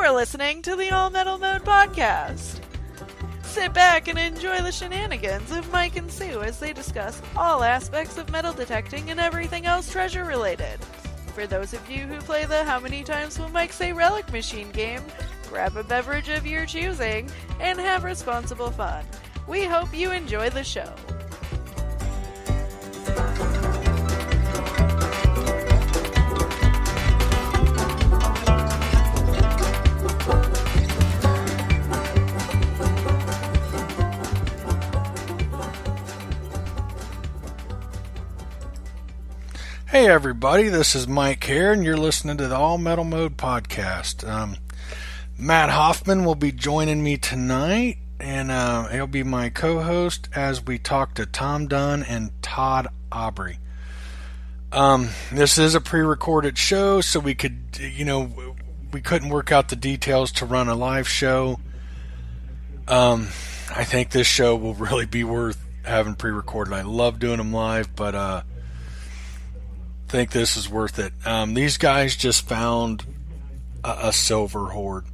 You're listening to the All Metal Mode podcast. Sit back and enjoy the shenanigans of Mike and Sue as they discuss all aspects of metal detecting and everything else treasure related. For those of you who play the How Many Times Will Mike Say Relic Machine game, grab a beverage of your choosing and have responsible fun. We hope you enjoy the show. Hey everybody, this is Mike here, and you're listening to the All Metal Mode podcast. Matt Hoffman will be joining me tonight, and he'll be my co-host as we talk to Tom Dunn and Todd Aubry. This is a pre-recorded show, so we couldn't work out the details to run a live show. I think this show will really be worth having pre-recorded. I love doing them live, but think this is worth it. These guys just found a silver hoard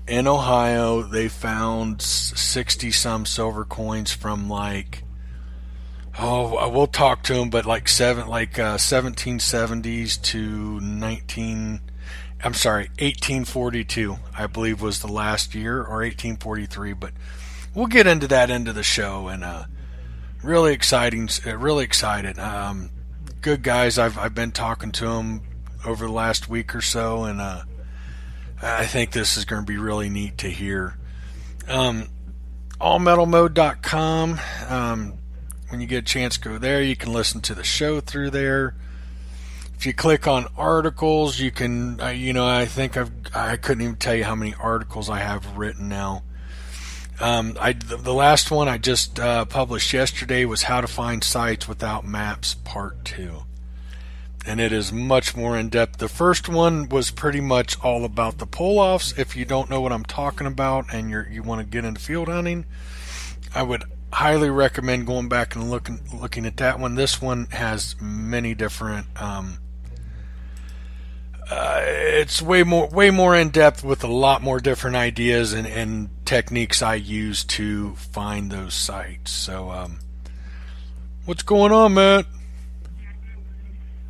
in Ohio. They found 60 some silver coins from we'll talk to them, but 1770s to 1842 I believe was the last year, or 1843, but we'll get into that end of the show. And really excited. Good guys. I've been talking to them over the last week or so, and I think this is going to be really neat to hear. allmetalmode.com. When you get a chance, go there. You can listen to the show through there. If you click on articles, you can. I think I couldn't even tell you how many articles I have written now. The last one I just published yesterday was How to Find Sites Without Maps Part 2. And it is much more in-depth. The first one was pretty much all about the pull-offs. If you don't know what I'm talking about and you want to get into field hunting, I would highly recommend going back and looking at that one. This one has many different... it's way more in depth with a lot more different ideas and techniques I use to find those sites. So, what's going on, Matt?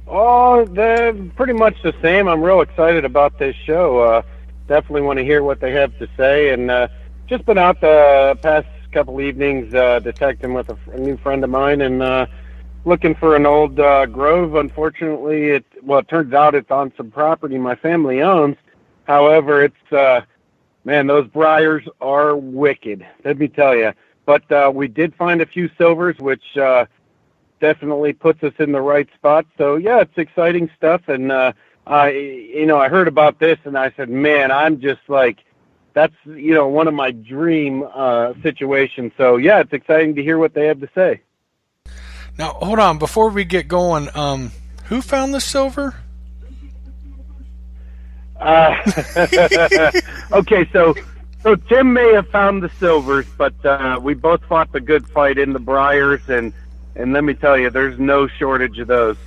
Oh, they're pretty much the same. I'm real excited about this show. Definitely want to hear what they have to say, and just been out the past couple evenings detecting with a new friend of mine, and looking for an old grove. Unfortunately, it turns out it's on some property my family owns. However, it's those briars are wicked, let me tell you. But we did find a few silvers, which definitely puts us in the right spot. So yeah, it's exciting stuff. And I heard about this, and I said, man, I'm just that's one of my dream situations. So yeah, it's exciting to hear what they have to say. Now, hold on. Before we get going, who found the silver? Okay, so Tim may have found the silvers, but we both fought the good fight in the briars, and let me tell you, there's no shortage of those.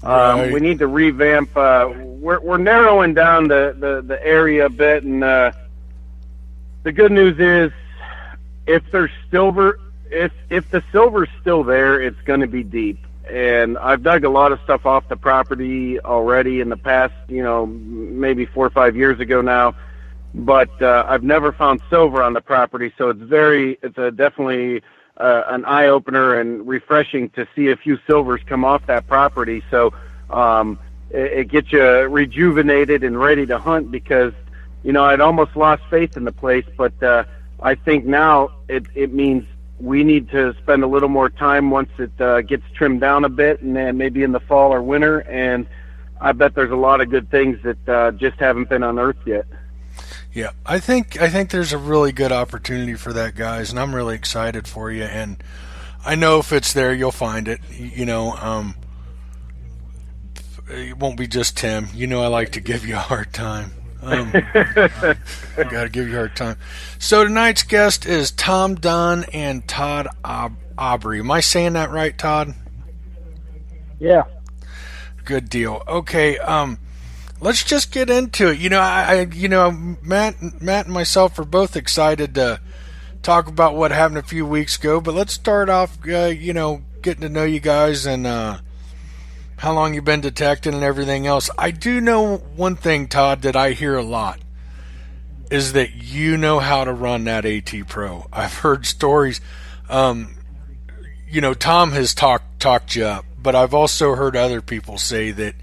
Right. We need to revamp. We're narrowing down the area a bit, and the good news is, if there's silver. If the silver's still there, it's going to be deep. And I've dug a lot of stuff off the property already in the past, maybe 4 or 5 years ago now. But I've never found silver on the property, so it's definitely an eye-opener and refreshing to see a few silvers come off that property. So it gets you rejuvenated and ready to hunt, because, I'd almost lost faith in the place. But I think now it means we need to spend a little more time once it gets trimmed down a bit, and then maybe in the fall or winter. And I bet there's a lot of good things that just haven't been unearthed yet. Yeah, I think there's a really good opportunity for that, guys, and I'm really excited for you. And I know if it's there, you'll find it. It won't be just Tim. I like to give you a hard time. I gotta give you a hard time. So tonight's guest is Tom Dunn and Todd Aubry. Am I saying that right, Todd? Yeah. Good deal. Okay. let's just get into it. Matt and myself are both excited to talk about what happened a few weeks ago. But let's start off, getting to know you guys and how long you've been detecting and everything else. I do know one thing, Todd, that I hear a lot is that you know how to run that AT Pro. I've heard stories. Tom has talked you up, but I've also heard other people say that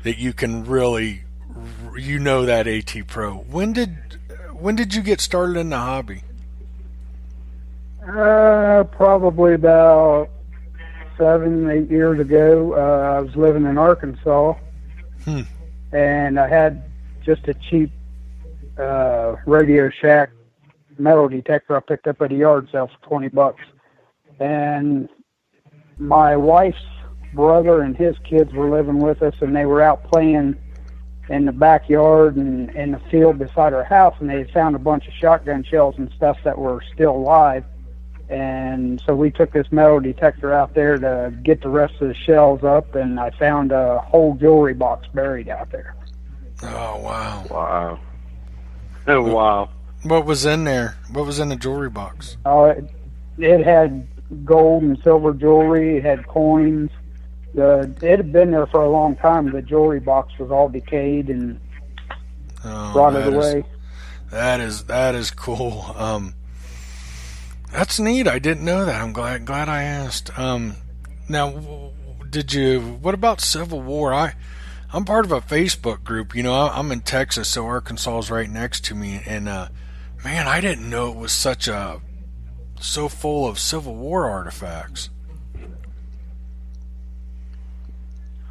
you can really, that AT Pro. When did you get started in the hobby? Probably about 7-8 years ago. I was living in Arkansas, and I had just a cheap Radio Shack metal detector I picked up at a yard sale for $20. And my wife's brother and his kids were living with us, and they were out playing in the backyard and in the field beside our house, and they had found a bunch of shotgun shells and stuff that were still live. And so we took this metal detector out there to get the rest of the shells up, and I found a whole jewelry box buried out there. Oh, wow. Wow. Oh, wow. What was in there? What was in the jewelry box? Oh, it had gold and silver jewelry. It had coins. It had been there for a long time. The jewelry box was all decayed and rotted away. That is cool. That's neat. I didn't know that. I'm glad I asked. Now, what about Civil War? I'm part of a Facebook group. I'm in Texas, so Arkansas is right next to me. And, man, I didn't know it was so full of Civil War artifacts.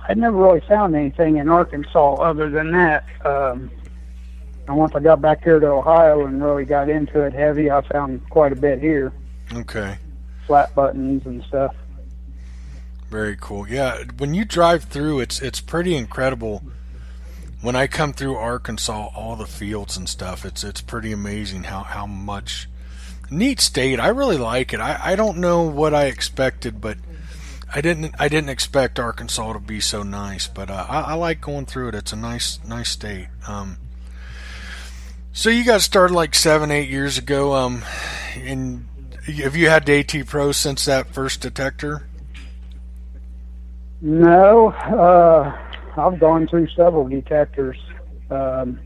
I never really found anything in Arkansas other than that. And once I got back here to Ohio and really got into it heavy, I found quite a bit here. Okay. Flat buttons and stuff. Very cool. Yeah, when you drive through, it's pretty incredible. When I come through Arkansas, all the fields and stuff, it's pretty amazing how much neat state. I really like it. I don't know what I expected, but I didn't expect Arkansas to be so nice. But I like going through it. It's a nice state. So you got started like 7-8 years ago. And have you had the AT Pro since that first detector? No, I've gone through several detectors. Right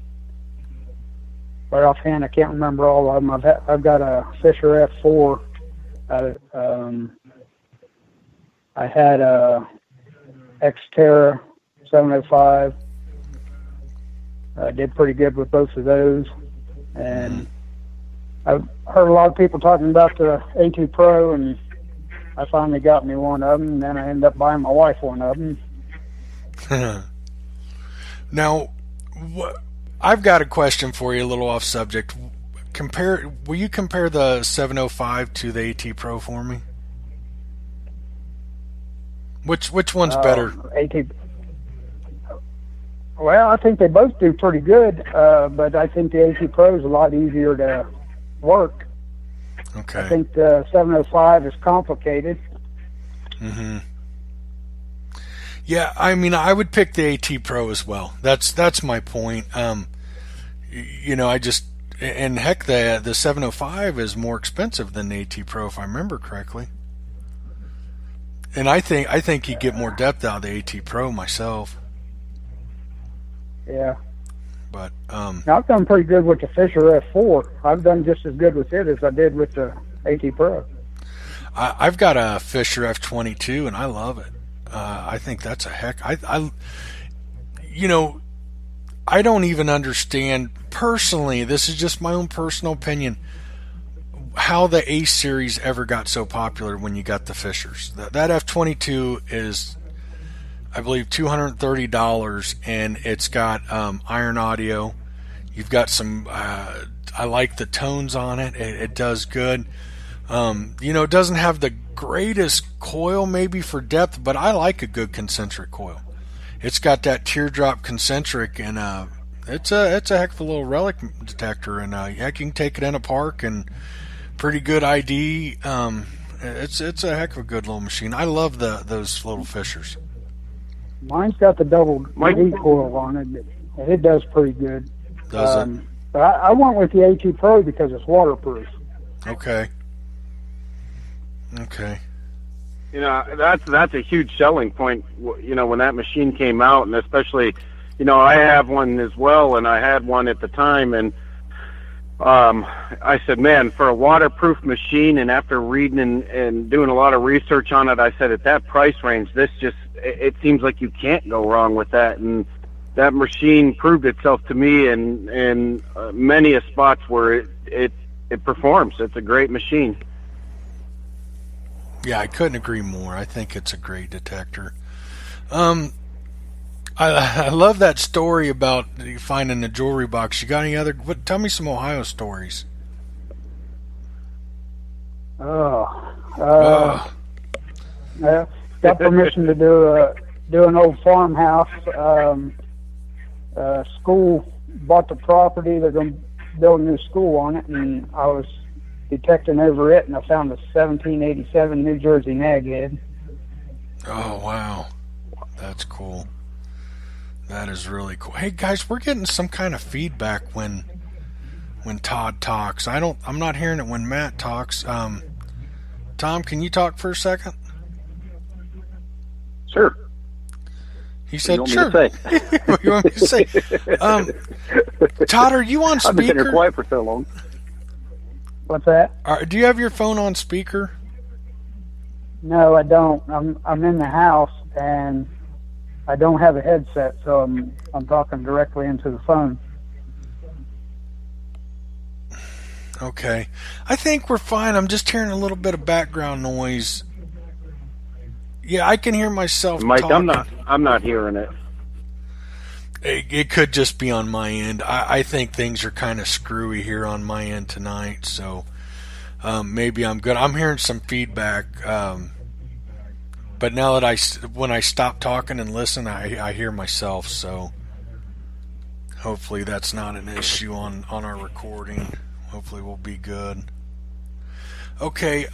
offhand, I can't remember all of them. I've got a Fisher F4. I had a Xterra 705. I did pretty good with both of those. And I've heard a lot of people talking about the A2 Pro, and I finally got me one of them, and then I ended up buying my wife one of them. Now, I've got a question for you, a little off subject. Will you compare the 705 to the AT Pro for me? Which one's better? AT. Well, I think they both do pretty good, but I think the AT Pro is a lot easier to work. Okay. I think the 705 is complicated. Mm-hmm. Yeah, I mean, I would pick the AT Pro as well. That's my point. And heck, the 705 is more expensive than the AT Pro, if I remember correctly. And I think you get more depth out of the AT Pro myself. Yeah. But now, I've done pretty good with the Fisher F4. I've done just as good with it as I did with the AT Pro. I've got a Fisher F22, and I love it. I think that's a heck. I don't even understand personally. This is just my own personal opinion. How the Ace series ever got so popular when you got the Fishers. That F22 is, I believe, $230, and it's got iron audio. You've got some. I like the tones on it. It does good. It doesn't have the greatest coil maybe for depth, but I like a good concentric coil. It's got that teardrop concentric, and it's a heck of a little relic detector, and heck, you can take it in a park and pretty good ID. It's a heck of a good little machine. I love those little Fishers. Mine's got the double D coil on it. It does pretty good. Does it? But I went with the A2 Pro because it's waterproof. Okay. Okay. You know, that's a huge selling point, you know, when that machine came out, and especially, you know, I have one as well, and I had one at the time, and I said, man, for a waterproof machine, and after reading and doing a lot of research on it, I said, at that price range, it seems like you can't go wrong with that, and that machine proved itself to me in many a spots where it performs. It's a great machine. Yeah, I couldn't agree more. I think it's a great detector. I love that story about you finding the jewelry box. You got any other? Tell me some Ohio stories. Yeah, got permission to do an old farmhouse. School bought the property. They're going to build a new school on it, and I was detecting over it, and I found a 1787 New Jersey naghead. Oh, wow. That's cool. That is really cool. Hey, guys, we're getting some kind of feedback when Todd talks. I'm not hearing it when Matt talks. Tom, can you talk for a second? Sure. He said, "Sure." What do you want me to say? Todd, are you on speaker? I've been sitting here quiet for so long. What's that? Do you have your phone on speaker? No, I don't. I'm in the house, and I don't have a headset, so I'm talking directly into the phone. Okay. I think we're fine. I'm just hearing a little bit of background noise. Yeah, I can hear myself Mike, talking. I'm not hearing it. It could just be on my end. I think things are kind of screwy here on my end tonight, so maybe I'm good. I'm hearing some feedback, but now that when I stop talking and listen, I hear myself, so hopefully that's not an issue on our recording. Hopefully we'll be good. Okay,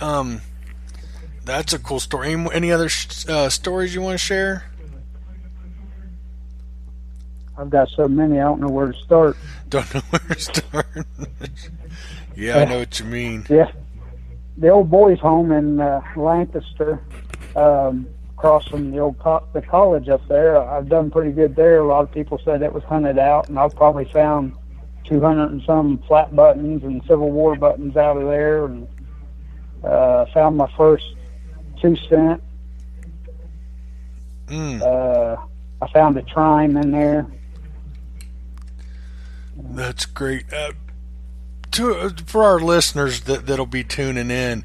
that's a cool story. Any other stories you want to share? I've got so many, I don't know where to start. Don't know where to start. Yeah, I know what you mean. Yeah, the old boys' home in Lancaster, across from the college up there. I've done pretty good there. A lot of people said it was hunted out, and I've probably found 200 and some flat buttons and Civil War buttons out of there, and found my first 2-cent. I found a Trime in there. That's great. For our listeners that'll be tuning in,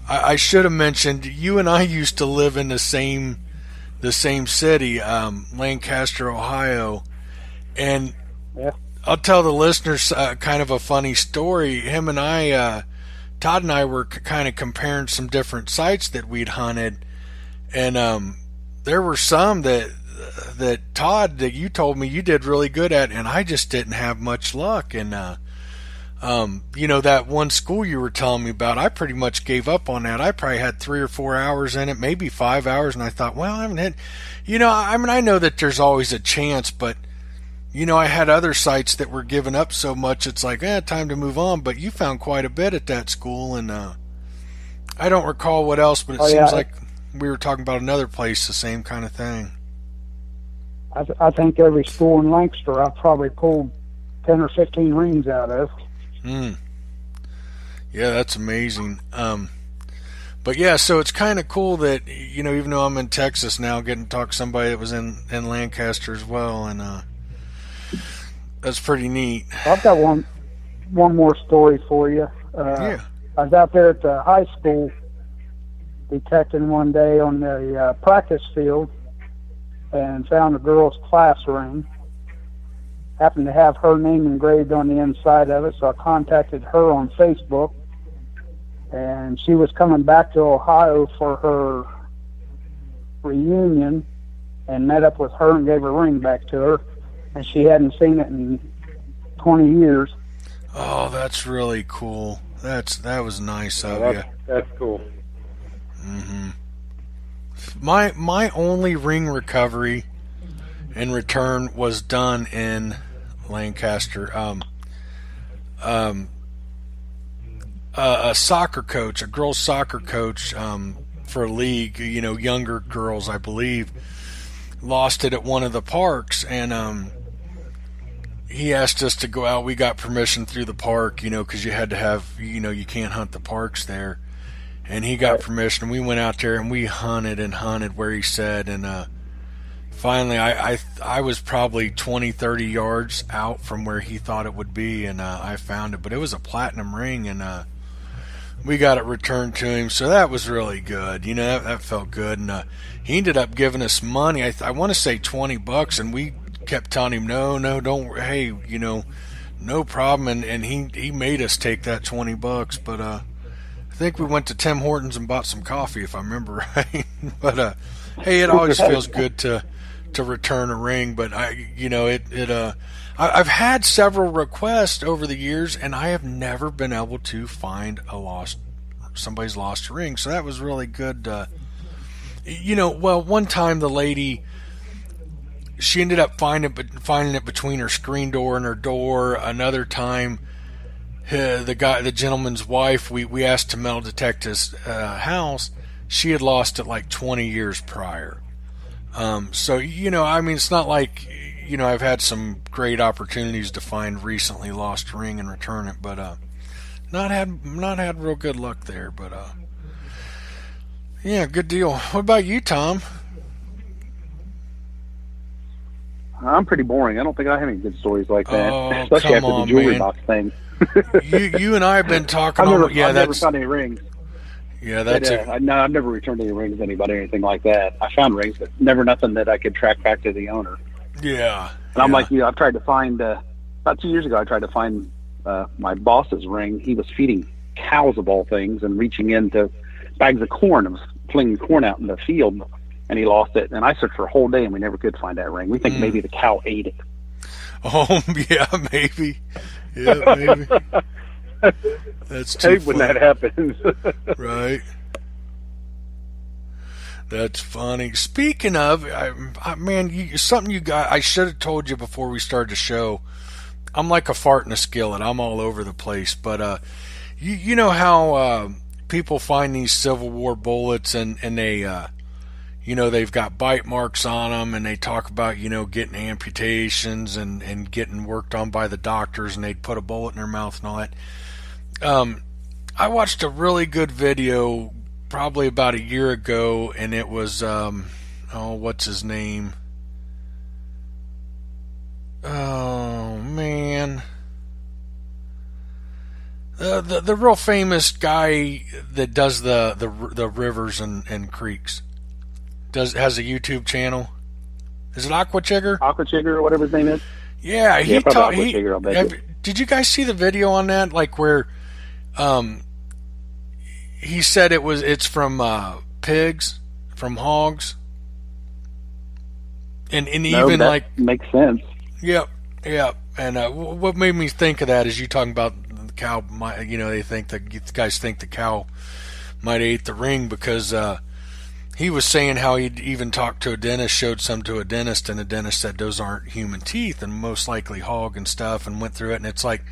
I should have mentioned you and I used to live in the same city, Lancaster, Ohio, and yeah. I'll tell the listeners kind of a funny story. Him and I, Todd and I were kind of comparing some different sites that we'd hunted, and there were some that Todd, that you told me you did really good at, and I just didn't have much luck. And you know, that one school you were telling me about, I pretty much gave up on that. I probably had 3 or 4 hours in it, maybe 5 hours, and I thought, well, I haven't hit. You know, I mean, I know that there's always a chance, but you know, I had other sites that were giving up so much, it's like, time to move on. But you found quite a bit at that school, and I don't recall what else, but it seems like we were talking about another place, the same kind of thing. I think every school in Lancaster I've probably pulled 10 or 15 rings out of. Yeah, that's amazing. But yeah, so it's kind of cool that, you know, even though I'm in Texas now, getting to talk to somebody that was in Lancaster as well, and that's pretty neat. I've got one more story for you. Yeah. I was out there at the high school detecting one day on the practice field and found a girl's class ring. Happened to have her name engraved on the inside of it, so I contacted her on Facebook, and she was coming back to Ohio for her reunion, and met up with her and gave her ring back to her, and she hadn't seen it in 20 years. Oh, that's really cool. That was nice of you. That's cool. Mm-hmm. My only ring recovery and return was done in Lancaster. A soccer coach, a girls soccer coach for a league, younger girls, I believe, lost it at one of the parks, and he asked us to go out. We got permission through the park, because you had to have, you can't hunt the parks there. And he got permission. We went out there and we hunted and hunted where he said, and finally I was probably 20, 30 yards out from where he thought it would be, and I found it. But it was a platinum ring, and we got it returned to him, so that was really good. That felt good. And he ended up giving us money. I want to say $20, and we kept telling him, no, don't. Hey, no problem. And he made us take that $20. But I think we went to Tim Hortons and bought some coffee, if I remember right. But hey, it always feels good to return a ring. But I've had several requests over the years, and I have never been able to find somebody's lost ring. So that was really good. One time the lady, she ended up finding it between her screen door and her door. Another time, the gentleman's wife, we asked to metal detect his house. She had lost it like 20 years prior. So it's not like I've had some great opportunities to find recently lost ring and return it, but not had real good luck there. But yeah, good deal. What about you, Tom? I'm pretty boring. I don't think I have any good stories like that, Oh, especially come after on, the jewelry man. box thing. You and I have been talking. I've never found any rings. Yeah, that's it. No, I've never returned any rings to anybody or anything like that. I found rings, but never nothing that I could track back to the owner. Yeah. And I'm like you. I've tried to find about 2 years ago. I tried to find my boss's ring. He was feeding cows of all things and reaching into bags of corn and was flinging corn out in the field, and he lost it. And I searched for a whole day, and we never could find that ring. We think maybe the cow ate it. Oh, yeah, maybe. Yeah, maybe. That's too hate when that happens. Right. That's funny. Speaking of, something you got, I should have told you before we started the show. I'm like a fart in a skillet. I'm all over the place. But you know how people find these Civil War bullets and they, they've got bite marks on them, and they talk about, getting amputations and getting worked on by the doctors, and they'd put a bullet in their mouth and all that. I watched a really good video probably about a year ago, and it was, what's his name? Oh, man. The real famous guy that does the rivers and creeks. Has a YouTube channel. Is it Aquachigger? Aquachigger or whatever his name is? Yeah, Aquachigger, I'll bet you. Did you guys see the video on that? Like where he said it's from pigs, from hogs. And No, even that like makes sense. Yep. And what made me think of that is you talking about the cow. They think the guys think the cow might have ate the ring because he was saying how he'd even talked to a dentist, showed some to a dentist, and the dentist said those aren't human teeth and most likely hog and stuff, and went through it, and it's like,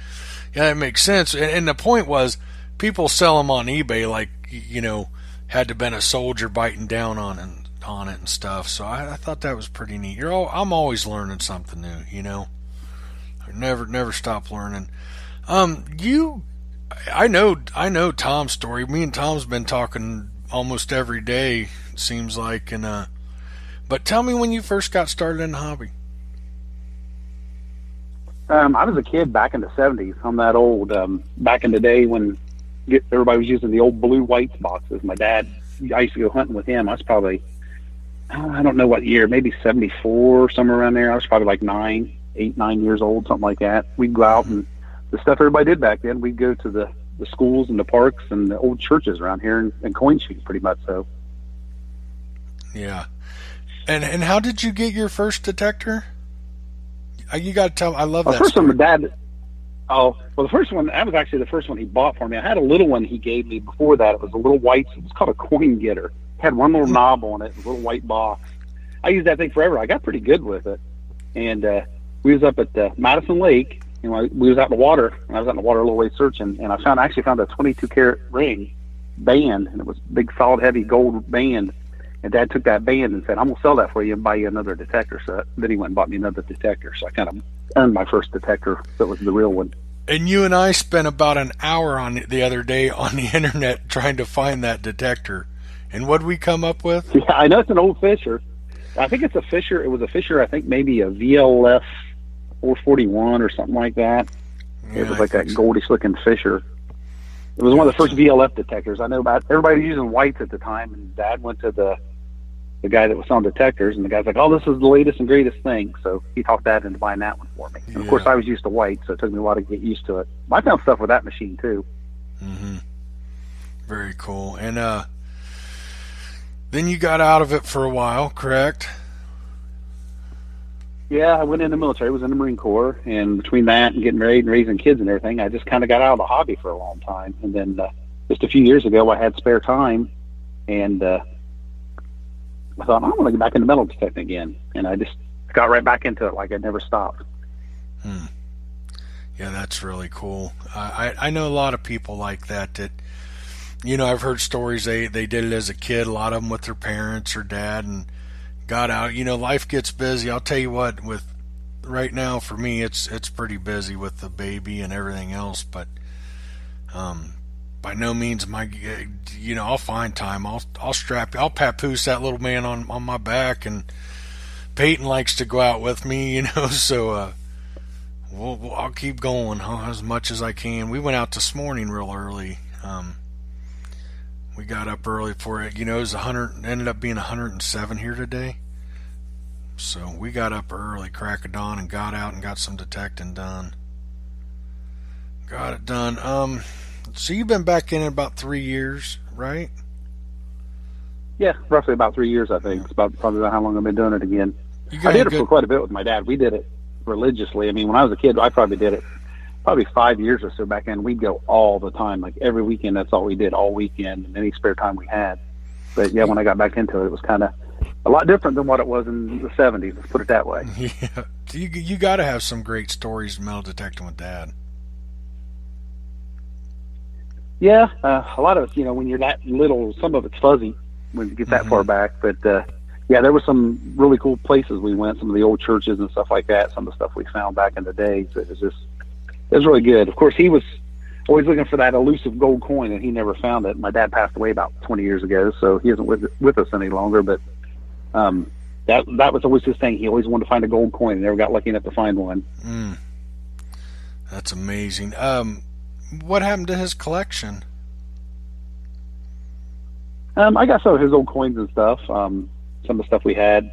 yeah, that makes sense. And the point was, people sell them on eBay like had to been a soldier biting down on it and stuff. So I thought that was pretty neat. I'm always learning something new. I never stop learning. I know Tom's story. Me and Tom's been talking almost every day, it seems like. And but tell me when you first got started in the hobby. I was a kid back in the 70s. I'm that old. Back in the day when everybody was using the old blue whites boxes. My dad, I used to go hunting with him. I was probably, I don't know what year, maybe 74, somewhere around there. I was probably like 8, 9 years old, something like that. We'd go out and the stuff everybody did back then, we'd go to the schools and the parks and the old churches around here and coin shoot, pretty much so. Yeah. And how did you get your first detector? You got to tell. I love that. The first one, my dad. Oh, well, the first one, that was actually the first one he bought for me. I had a little one he gave me before that. It was a little white. It was called a coin getter. It had one little knob on it, a little white box. I used that thing forever. I got pretty good with it. and we was up at Madison Lake. We was out in the water, and I was out in the water a little way searching, and I actually found a 22 karat ring band, and it was a big, solid, heavy gold band. And Dad took that band and said, "I'm gonna sell that for you and buy you another detector." So then he went and bought me another detector. So I kind of earned my first detector. That was the real one. And you and I spent about an hour on it the other day on the internet trying to find that detector. And what did we come up with? Yeah, I know it's an old Fisher. I think it's a Fisher. It was a Fisher. I think maybe a VLF 441 or something like that. Yeah, it was like that goldish looking Fisher. It was one of the first VLF detectors. I know about everybody was using whites at the time, and Dad went to the guy that was selling detectors, and the guy's like, "Oh, this is the latest and greatest thing." So he talked Dad into buying that one for me. And of course, I was used to white, so it took me a while to get used to it. I found stuff with that machine too. Mm-hmm. Very cool. And then you got out of it for a while, correct? Yeah, I went in the military. I was in the Marine Corps, and between that and getting married and raising kids and everything, I just kind of got out of the hobby for a long time. And then just a few years ago, I had spare time, and I thought, I'm going to get back into metal detecting again. And I just got right back into it like I never stopped. Yeah, that's really cool. I know a lot of people like that, I've heard stories they did it as a kid, a lot of them with their parents or dad, and got out. Life gets busy. I'll tell you what, with right now for me, it's pretty busy with the baby and everything else, but by no means I'll find time. I'll papoose that little man on my back, and Peyton likes to go out with me, so I'll keep going as much as I can. We went out this morning real early. We got up early for it. It was ended up being 107 here today. So we got up early, crack of dawn, and got out and got some detecting done. Got it done. So you've been back in about 3 years, right? Yeah, roughly about 3 years, I think. It's probably about how long I've been doing it again. I did it for quite a bit with my dad. We did it religiously. I mean, when I was a kid, I probably did it 5 years or so back then. We'd go all the time, like every weekend. That's all we did all weekend, and any spare time we had. But yeah, when I got back into it, it was kind of a lot different than what it was in the 70s. Let's put it that way. Yeah, you got to have some great stories metal detecting with Dad. Yeah, a lot of it, when you're that little, some of it's fuzzy when you get that far back. But yeah, there were some really cool places we went, some of the old churches and stuff like that, some of the stuff we found back in the day. So it was really good. Of course, he was always looking for that elusive gold coin, and he never found it. My dad passed away about 20 years ago, so he isn't with us any longer. But that was always his thing. He always wanted to find a gold coin, and never got lucky enough to find one. That's amazing. What happened to his collection? I got some of his old coins and stuff. Some of the stuff we had.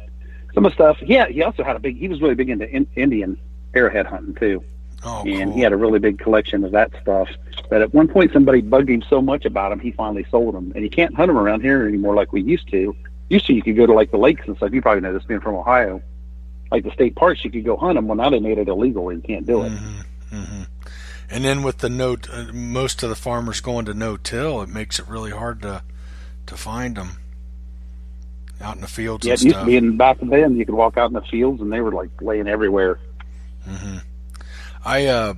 Some of the stuff. Yeah, he also had he was really big into Indian arrowhead hunting too. Oh, and cool. He had a really big collection of that stuff. But at one point, somebody bugged him so much about them, he finally sold them. And you can't hunt them around here anymore like we used to. Used to, you could go to like the lakes and stuff. You probably know this being from Ohio. Like the state parks, you could go hunt them. Well, now they made it illegal and you can't do it. And then with the most of the farmers going to no-till, it makes it really hard to find them out in the fields and stuff. Yeah, it used to be back then. You could walk out in the fields and they were like laying everywhere. I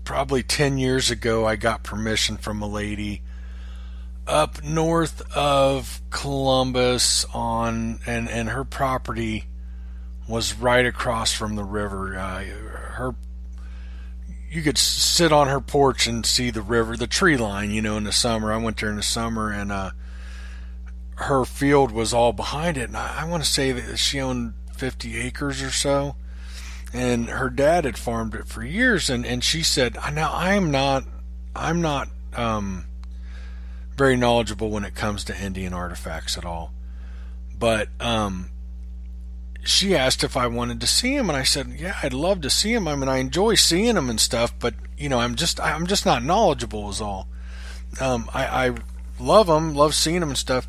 probably 10 years ago, I got permission from a lady up north of Columbus and her property was right across from the river. You could sit on her porch and see the river, the tree line, in the summer. I went there in the summer, and her field was all behind it. And I want to say that she owned 50 acres or so. And her dad had farmed it for years. And she said, now I'm not very knowledgeable when it comes to Indian artifacts at all. But she asked if I wanted to see him, and I said, yeah, I'd love to see him. I mean, I enjoy seeing him and stuff, but I'm just not knowledgeable is all. I love him, love seeing him and stuff.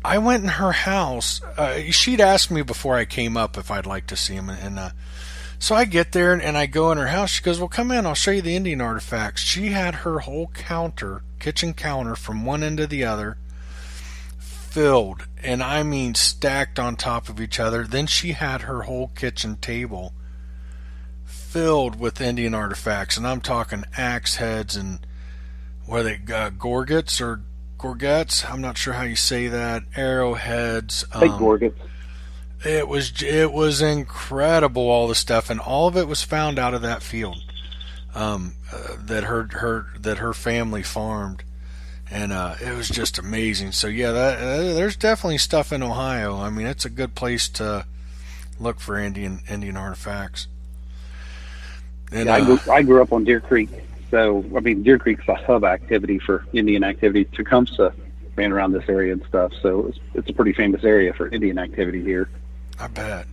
I went in her house. She'd asked me before I came up if I'd like to see him, and so I get there and I go in her house. She goes, well, come in, I'll show you the Indian artifacts. She had her whole kitchen counter from one end to the other, filled, and I mean stacked on top of each other. Then she had her whole kitchen table filled with Indian artifacts, and I'm talking axe heads and gorgets or gorgets. I'm not sure how you say that. Arrowheads. Big gorgets. It was incredible, all the stuff, and all of it was found out of that field that her family farmed, and it was just amazing. So yeah, there's definitely stuff in Ohio. I mean, it's a good place to look for Indian artifacts. And yeah, I grew up on Deer Creek, so I mean Deer Creek's a hub activity for Indian activity. Tecumseh ran around this area and stuff, so it's a pretty famous area for Indian activity here. I bet.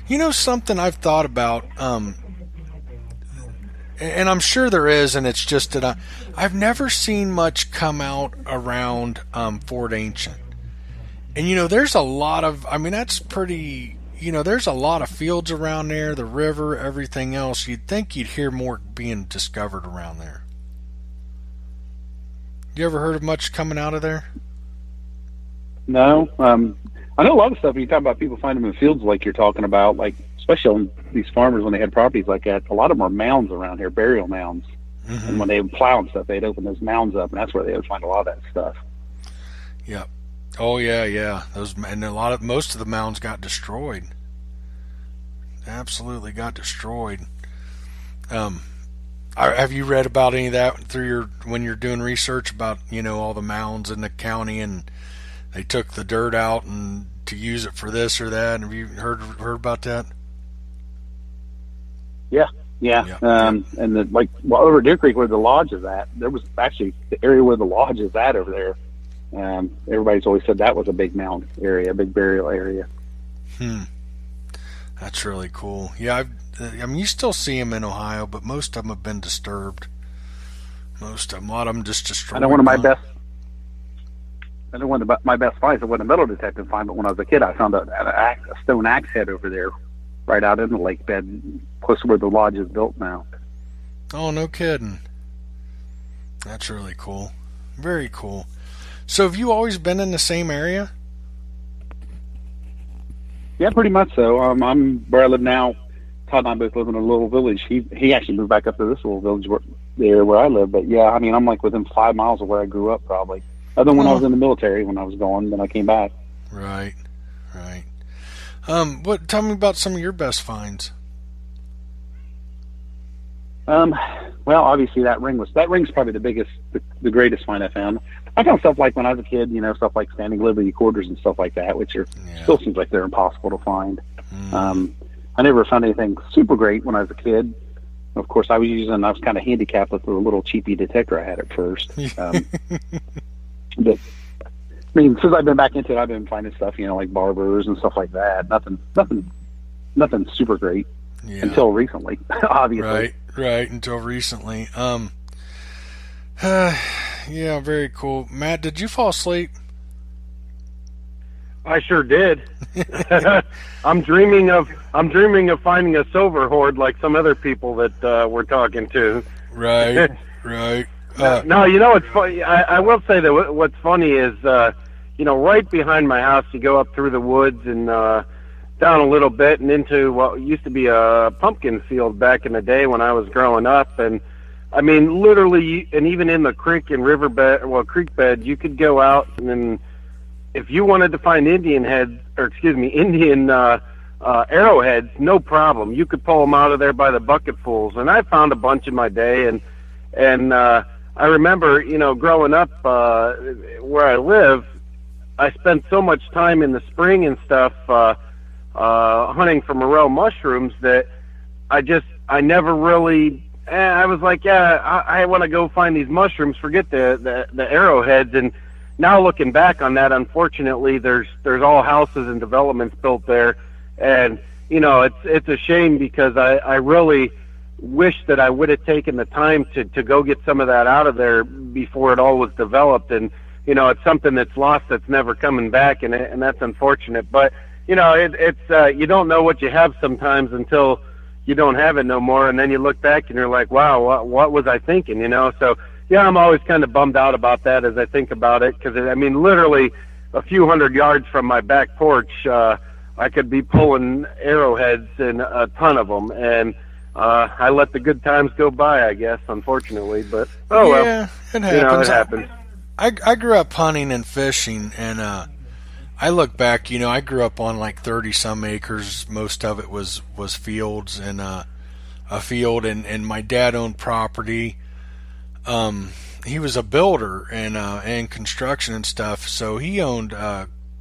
You know something I've thought about, and I'm sure there is, and it's just that I've never seen much come out around Fort Ancient. And you know, there's a lot of, I mean, that's pretty, you know, there's a lot of fields around there, the river, everything else. You'd think you'd hear more being discovered around there. You ever heard of much coming out of there? No. I know a lot of stuff when you talk about people finding them in fields like you're talking about, like especially on these farmers when they had properties like that. A lot of them are mounds around here, burial mounds. Mm-hmm. And when they would plow and stuff, they'd open those mounds up, and that's where they would find a lot of that stuff. Yep. Oh yeah. Most of the mounds got destroyed. Absolutely got destroyed. Have you read about any of that when you're doing research about, you know, all the mounds in the county, and they took the dirt out and to use it for this or that? Have you heard about that? Yeah. And over Deer Creek where the lodge is at, there was actually the area where the lodge is at over there. Everybody's always said that was a big mound area, a big burial area. That's really cool. Yeah, I mean, you still see them in Ohio, but most of them have been disturbed. A lot of them just destroyed. I know one of my best finds. It wasn't a metal detecting find, but when I was a kid, I found a stone axe head over there, right out in the lake bed, close to where the lodge is built now. Oh, no kidding. That's really cool. Very cool. So have you always been in the same area? Yeah, pretty much so. I'm where I live now. Todd and I both live in a little village. He actually moved back up to this little village where I live. But yeah, I mean, I'm like within 5 miles of where I grew up, probably. Other than when I was in the military, when I was gone, then I came back. Right. Tell me about some of your best finds. Well, obviously that ring's probably the greatest find I found. I found stuff like when I was a kid, you know, stuff like standing liberty quarters and stuff like that, which still seems like they're impossible to find. I never found anything super great when I was a kid. Of course, I was kind of handicapped with the little cheapy detector I had at first. But I mean, since I've been back into it, I've been finding stuff, you know, like barbers and stuff like that. Nothing super great until recently, obviously. Right, until recently. Yeah, very cool. Matt, did you fall asleep? I sure did. I'm dreaming of finding a silver hoard like some other people that we're talking to. Right. No, you know what's funny? I will say that what's funny is, you know, right behind my house, you go up through the woods and down a little bit and into what used to be a pumpkin field back in the day when I was growing up. And I mean, literally, and even in the creek and creek bed, you could go out and if you wanted to find Indian arrowheads, no problem. You could pull them out of there by the bucketfuls. And I found a bunch in my day, and I remember, you know, growing up where I live, I spent so much time in the spring and stuff hunting for morel mushrooms that I never really. I was like, I want to go find these mushrooms. Forget the arrowheads. And now looking back on that, unfortunately, there's all houses and developments built there, and you know it's a shame because I really wish that I would have taken the time to go get some of that out of there before it all was developed. And you know, it's something that's lost that's never coming back, and that's unfortunate. But you know, it's you don't know what you have sometimes until you don't have it no more, and then you look back and you're like, wow, what was I thinking? You know, so yeah, I'm always kind of bummed out about that as I think about it, because I mean, literally, a few hundred yards from my back porch, I could be pulling arrowheads and a ton of them, and I let the good times go by, I guess, unfortunately. But yeah, it happens. You know, it happens. I grew up hunting and fishing, and I look back. You know, I grew up on like 30-some acres. Most of it was fields and a field, and my dad owned property. He was a builder and construction and stuff, so he owned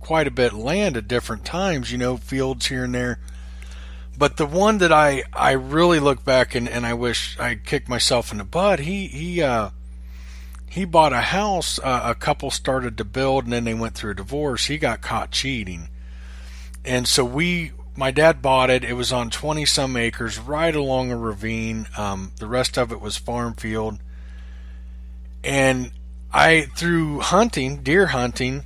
quite a bit of land at different times, you know, fields here and there. But the one that I really look back and I wish I kicked myself in the butt, he bought a house, a couple started to build, and then they went through a divorce. He got caught cheating. And so my dad bought it. It was on 20-some acres right along a ravine. The rest of it was farm field. And through hunting, deer hunting,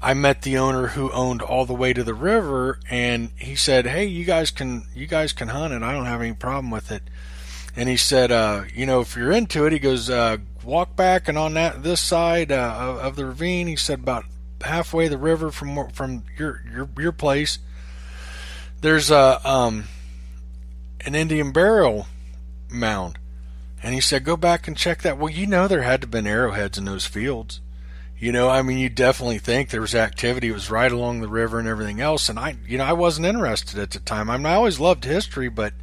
I met the owner who owned all the way to the river, and he said, "Hey, you guys can hunt it. I don't have any problem with it." And he said, "You know, if you're into it," he goes, "walk back and on this side of the ravine." He said, "About halfway the river from your place, there's an Indian burial mound." And he said, "Go back and check that." Well, you know, there had to have been arrowheads in those fields. You know, I mean, you definitely think there was activity. It was right along the river and everything else. And I wasn't interested at the time. I mean, I always loved history, but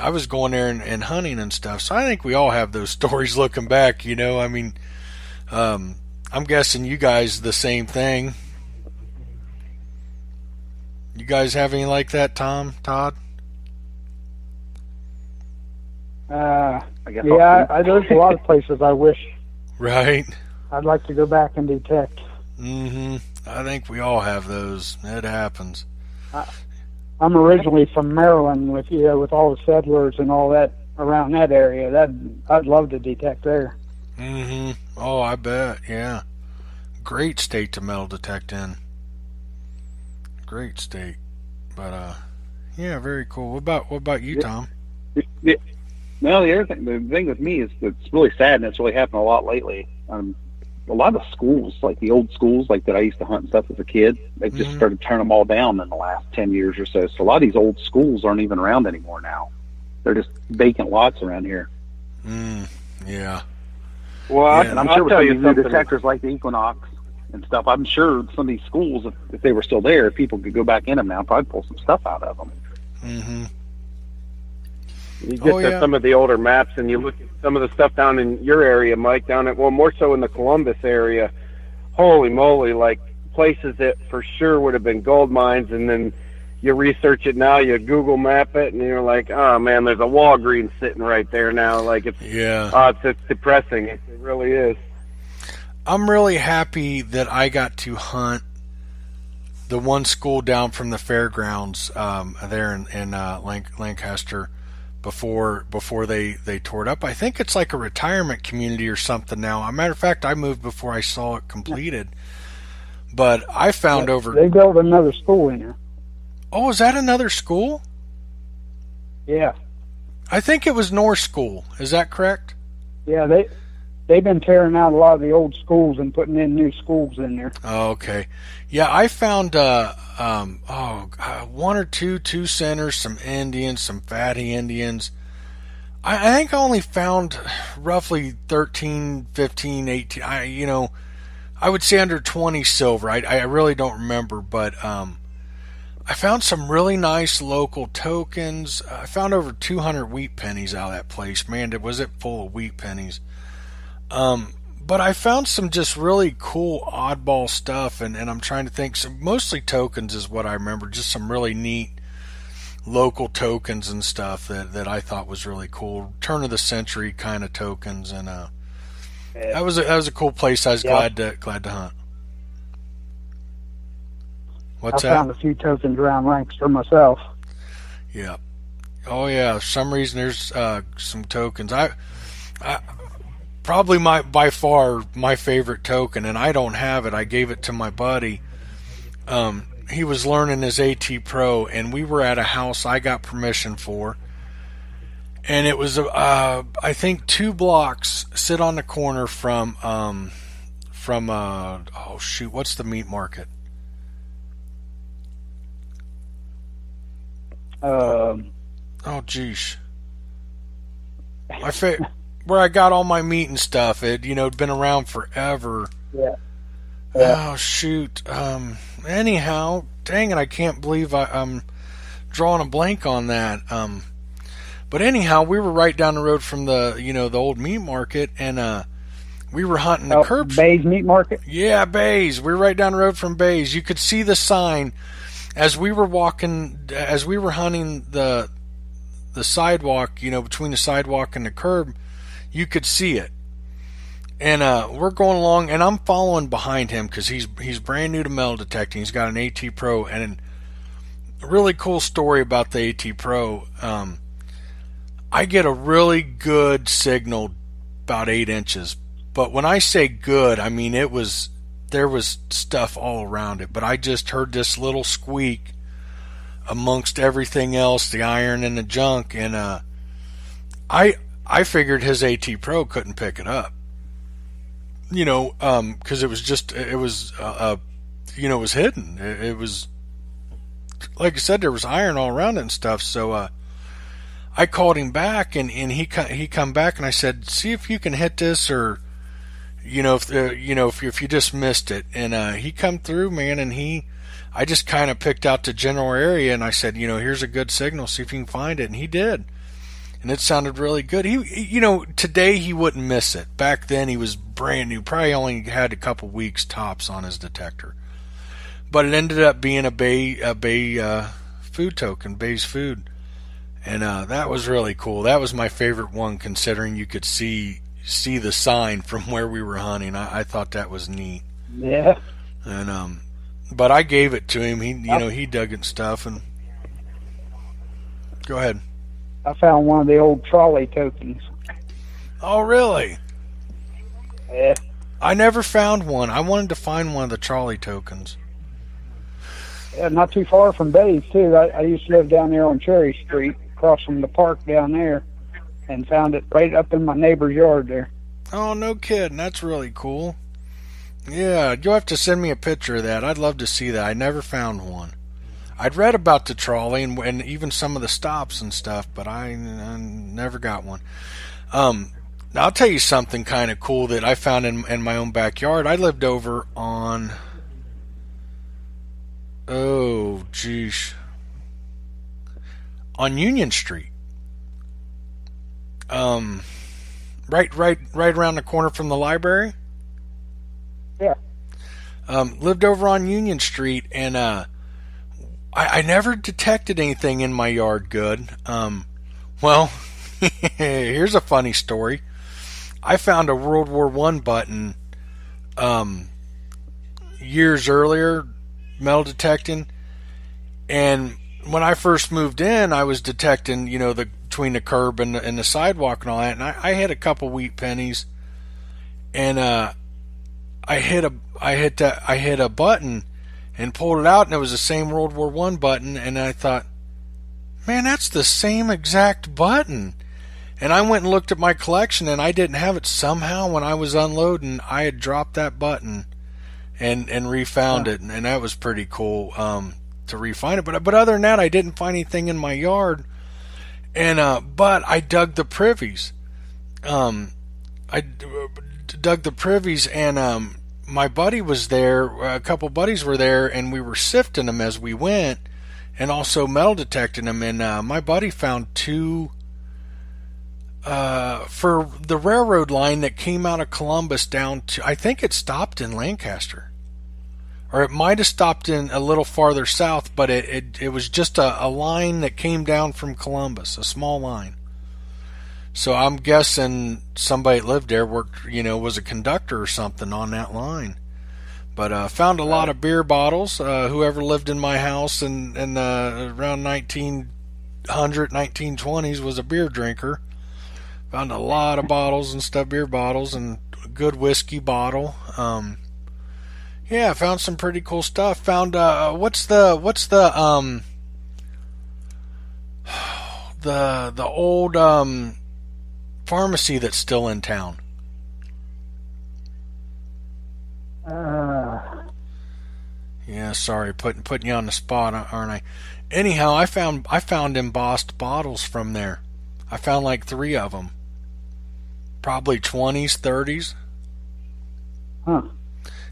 I was going there and hunting and stuff. So I think we all have those stories looking back, you know. I mean, I'm guessing you guys the same thing. You guys have any like that, Todd? I guess there's a lot of places I wish. Right. I'd like to go back and detect. Mm-hmm. I think we all have those. It happens. I'm originally from Maryland, with all the settlers and all that around that area. I'd love to detect there. Mm-hmm. Oh, I bet. Yeah. Great state to metal detect in. Great state. But yeah, very cool. What about you, Tom? Well, the thing with me is it's really sad, and it's really happened a lot lately. A lot of schools, like the old schools, like that I used to hunt and stuff as a kid, they've just started turning them all down in the last 10 years or so. So a lot of these old schools aren't even around anymore now. They're just vacant lots around here. Yeah. Well, and I'm sure with some of these new detectors like the Equinox and stuff, I'm sure some of these schools, if they were still there, people could go back in them now and probably pull some stuff out of them. Mm-hmm. You get to some of the older maps and you look at some of the stuff down in your area, Mike, more so in the Columbus area. Holy moly, like places that for sure would have been gold mines, and then you research it now, you Google map it, and you're like, oh man, there's a Walgreens sitting right there now. Like it's depressing. It really is. I'm really happy that I got to hunt the one school down from the fairgrounds there in Lancaster. Before they tore it up. I think it's like a retirement community or something now. As a matter of fact, I moved before I saw it completed. But I found They built another school in there. Oh, is that another school? Yeah. I think it was North School. Is that correct? Yeah, they've been tearing out a lot of the old schools and putting in new schools in there. Oh, okay. Yeah, I found one or two centers, some Indians, some fatty Indians. I think I only found roughly 13, 15, 18. I would say under 20 silver. I really don't remember, but I found some really nice local tokens. I found over 200 wheat pennies out of that place. Man, was it full of wheat pennies. But I found some just really cool oddball stuff, and I'm trying to think. Mostly tokens is what I remember, just some really neat local tokens and stuff that I thought was really cool. Turn of the century kind of tokens, and that was a cool place. I was glad to hunt. What's that? I found a few tokens around Lancaster myself. Yeah. Oh yeah. For some reason there's some tokens. I probably by far my favorite token, and I don't have it. I gave it to my buddy. He was learning his AT Pro, and we were at a house I got permission for, and it was I think 2 blocks sit on the corner from from oh shoot, what's the meat market? Oh geez, where I got all my meat and stuff. It it'd been around forever. Yeah. Oh shoot. Anyhow, dang it, I can't believe I'm drawing a blank on that. But anyhow, we were right down the road from the the old meat market, and we were hunting the curbs. Bay's Meat Market? Yeah, Bay's. We were right down the road from Bay's. You could see the sign as we were walking, as we were hunting the sidewalk, between the sidewalk and the curb. You could see it. And we're going along, and I'm following behind him because he's brand new to metal detecting. He's got an AT Pro, and a really cool story about the AT Pro. I get a really good signal about 8 inches. But when I say good, I mean there was stuff all around it. But I just heard this little squeak amongst everything else, the iron and the junk, and I figured his AT Pro couldn't pick it up. Because it was hidden. It was, like I said, there was iron all around it and stuff. So I called him back, and he come back, and I said, see if you can hit this, or if you just missed it. And he come through, man, and I just kind of picked out the general area, and I said, here's a good signal, see if you can find it, and he did. And it sounded really good. He today he wouldn't miss it. Back then he was brand new, probably only had a couple weeks tops on his detector. But it ended up being a Bay food token, Bay's food, and that was really cool. That was my favorite one, considering you could see the sign from where we were hunting. I thought that was neat. Yeah. And but I gave it to him. He dug it and stuff. And go ahead. I found one of the old trolley tokens. Oh, really? Yeah. I never found one. I wanted to find one of the trolley tokens. Yeah, not too far from Bay's, too. I used to live down there on Cherry Street, across from the park down there, and found it right up in my neighbor's yard there. Oh, no kidding. That's really cool. Yeah, you'll have to send me a picture of that. I'd love to see that. I never found one. I'd read about the trolley and even some of the stops and stuff, but I never got one. I'll tell you something kind of cool that I found in my own backyard. I lived over on, on Union Street. Right around the corner from the library. Yeah. Lived over on Union Street, and I never detected anything in my yard good. Well, here's a funny story. I found a World War I button years earlier, metal detecting, and when I first moved in, I was detecting, between the curb and the sidewalk and all that, and I hit a couple wheat pennies, and I hit a button and pulled it out, and it was the same World War I button, and I thought, man, that's the same exact button. And I went and looked at my collection, and I didn't have it. Somehow, when I was unloading, I had dropped that button and refound it, and that was pretty cool to refind it. But other than that, I didn't find anything in my yard. And but I dug the privies. I dug the privies, and my buddy was there. A couple buddies were there, and we were sifting them as we went, and also metal detecting them. And my buddy found two for the railroad line that came out of Columbus down to, I think it stopped in Lancaster, or it might have stopped in a little farther south, but it was just a line that came down from Columbus, a small line. So I'm guessing somebody that lived there worked, was a conductor or something on that line. But found a lot of beer bottles. Whoever lived in my house in around 1920s was a beer drinker. Found a lot of bottles and stuff, beer bottles, and a good whiskey bottle. Yeah, found some pretty cool stuff. Found what's the old pharmacy that's still in town? Yeah, sorry, putting you on the spot, aren't I? Anyhow, I found embossed bottles from there. I found like 3 of them. Probably 20s, 30s. Huh.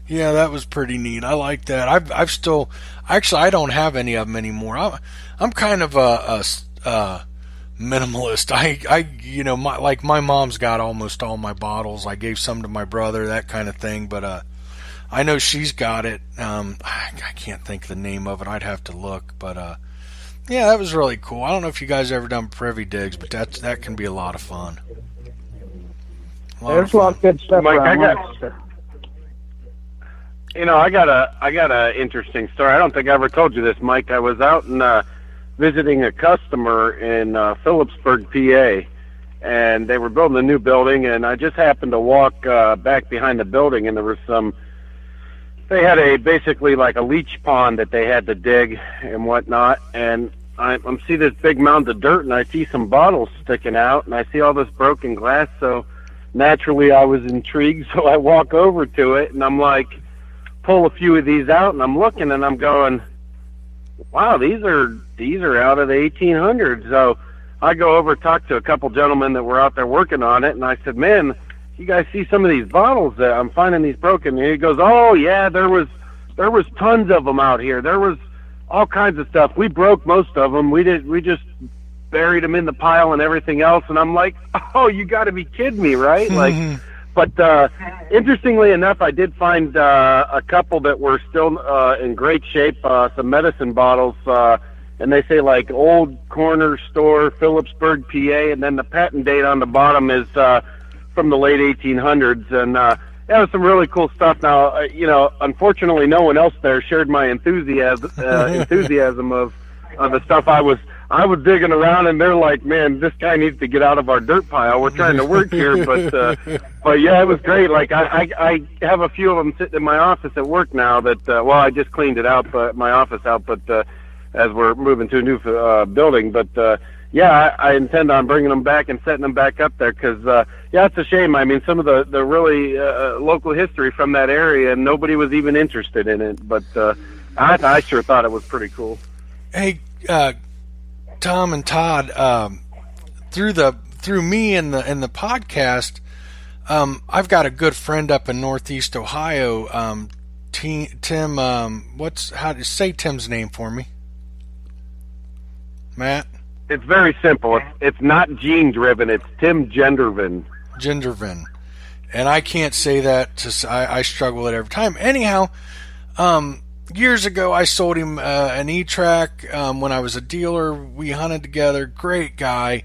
Yeah, that was pretty neat. I like that. I've still, actually, I don't have any of them anymore. I'm kind of a minimalist. My mom's got almost all my bottles. I gave some to my brother, that kind of thing. But I know she's got it. I can't think the name of it. I'd have to look. But yeah, that was really cool. I don't know if you guys ever done privy digs, but that can be a lot of fun. There's a lot of good stuff Mike, around I got a interesting story. I don't think I ever told you this, Mike. I was out and visiting a customer in Phillipsburg, PA, and they were building a new building, and I just happened to walk back behind the building, and there was they had basically like a leach pond that they had to dig and whatnot, and I'm see this big mound of dirt, and I see some bottles sticking out, and I see all this broken glass, so naturally I was intrigued, so I walk over to it, and I'm like, pull a few of these out, and I'm looking, and I'm going, wow, these are out of the 1800s. So I go over, talk to a couple gentlemen that were out there working on it, and I said, man, you guys see some of these bottles that I'm finding these broken? And he goes, oh yeah, there was tons of them out here. There was all kinds of stuff. We broke most of them. We just buried them in the pile and everything else. And I'm like, oh, you got to be kidding me, right? Like, but interestingly enough, I did find a couple that were still in great shape, some medicine bottles, and they say like old corner store, Phillipsburg, PA, and then the patent date on the bottom is from the late 1800s. And that was some really cool stuff. Now, unfortunately, no one else there shared my enthusiasm of the stuff I was digging around, and they're like, man, this guy needs to get out of our dirt pile. We're trying to work here, but yeah, it was great. Like I have a few of them sitting in my office at work now that, I just cleaned it out, my office out, but as we're moving to a new building, but yeah, I intend on bringing them back and setting them back up there, because yeah, it's a shame. I mean, some of the really local history from that area, and nobody was even interested in it, but I sure thought it was pretty cool. Hey, Tom and Todd, through me and the podcast, I've got a good friend up in Northeast Ohio. Tim, how do you say Tim's name for me? Matt? It's very simple. It's not Gene driven. It's Tim Gendervin. Gendervin, and I can't say that. I struggle with it every time. Anyhow, years ago, I sold him an E-Track when I was a dealer. We hunted together. Great guy.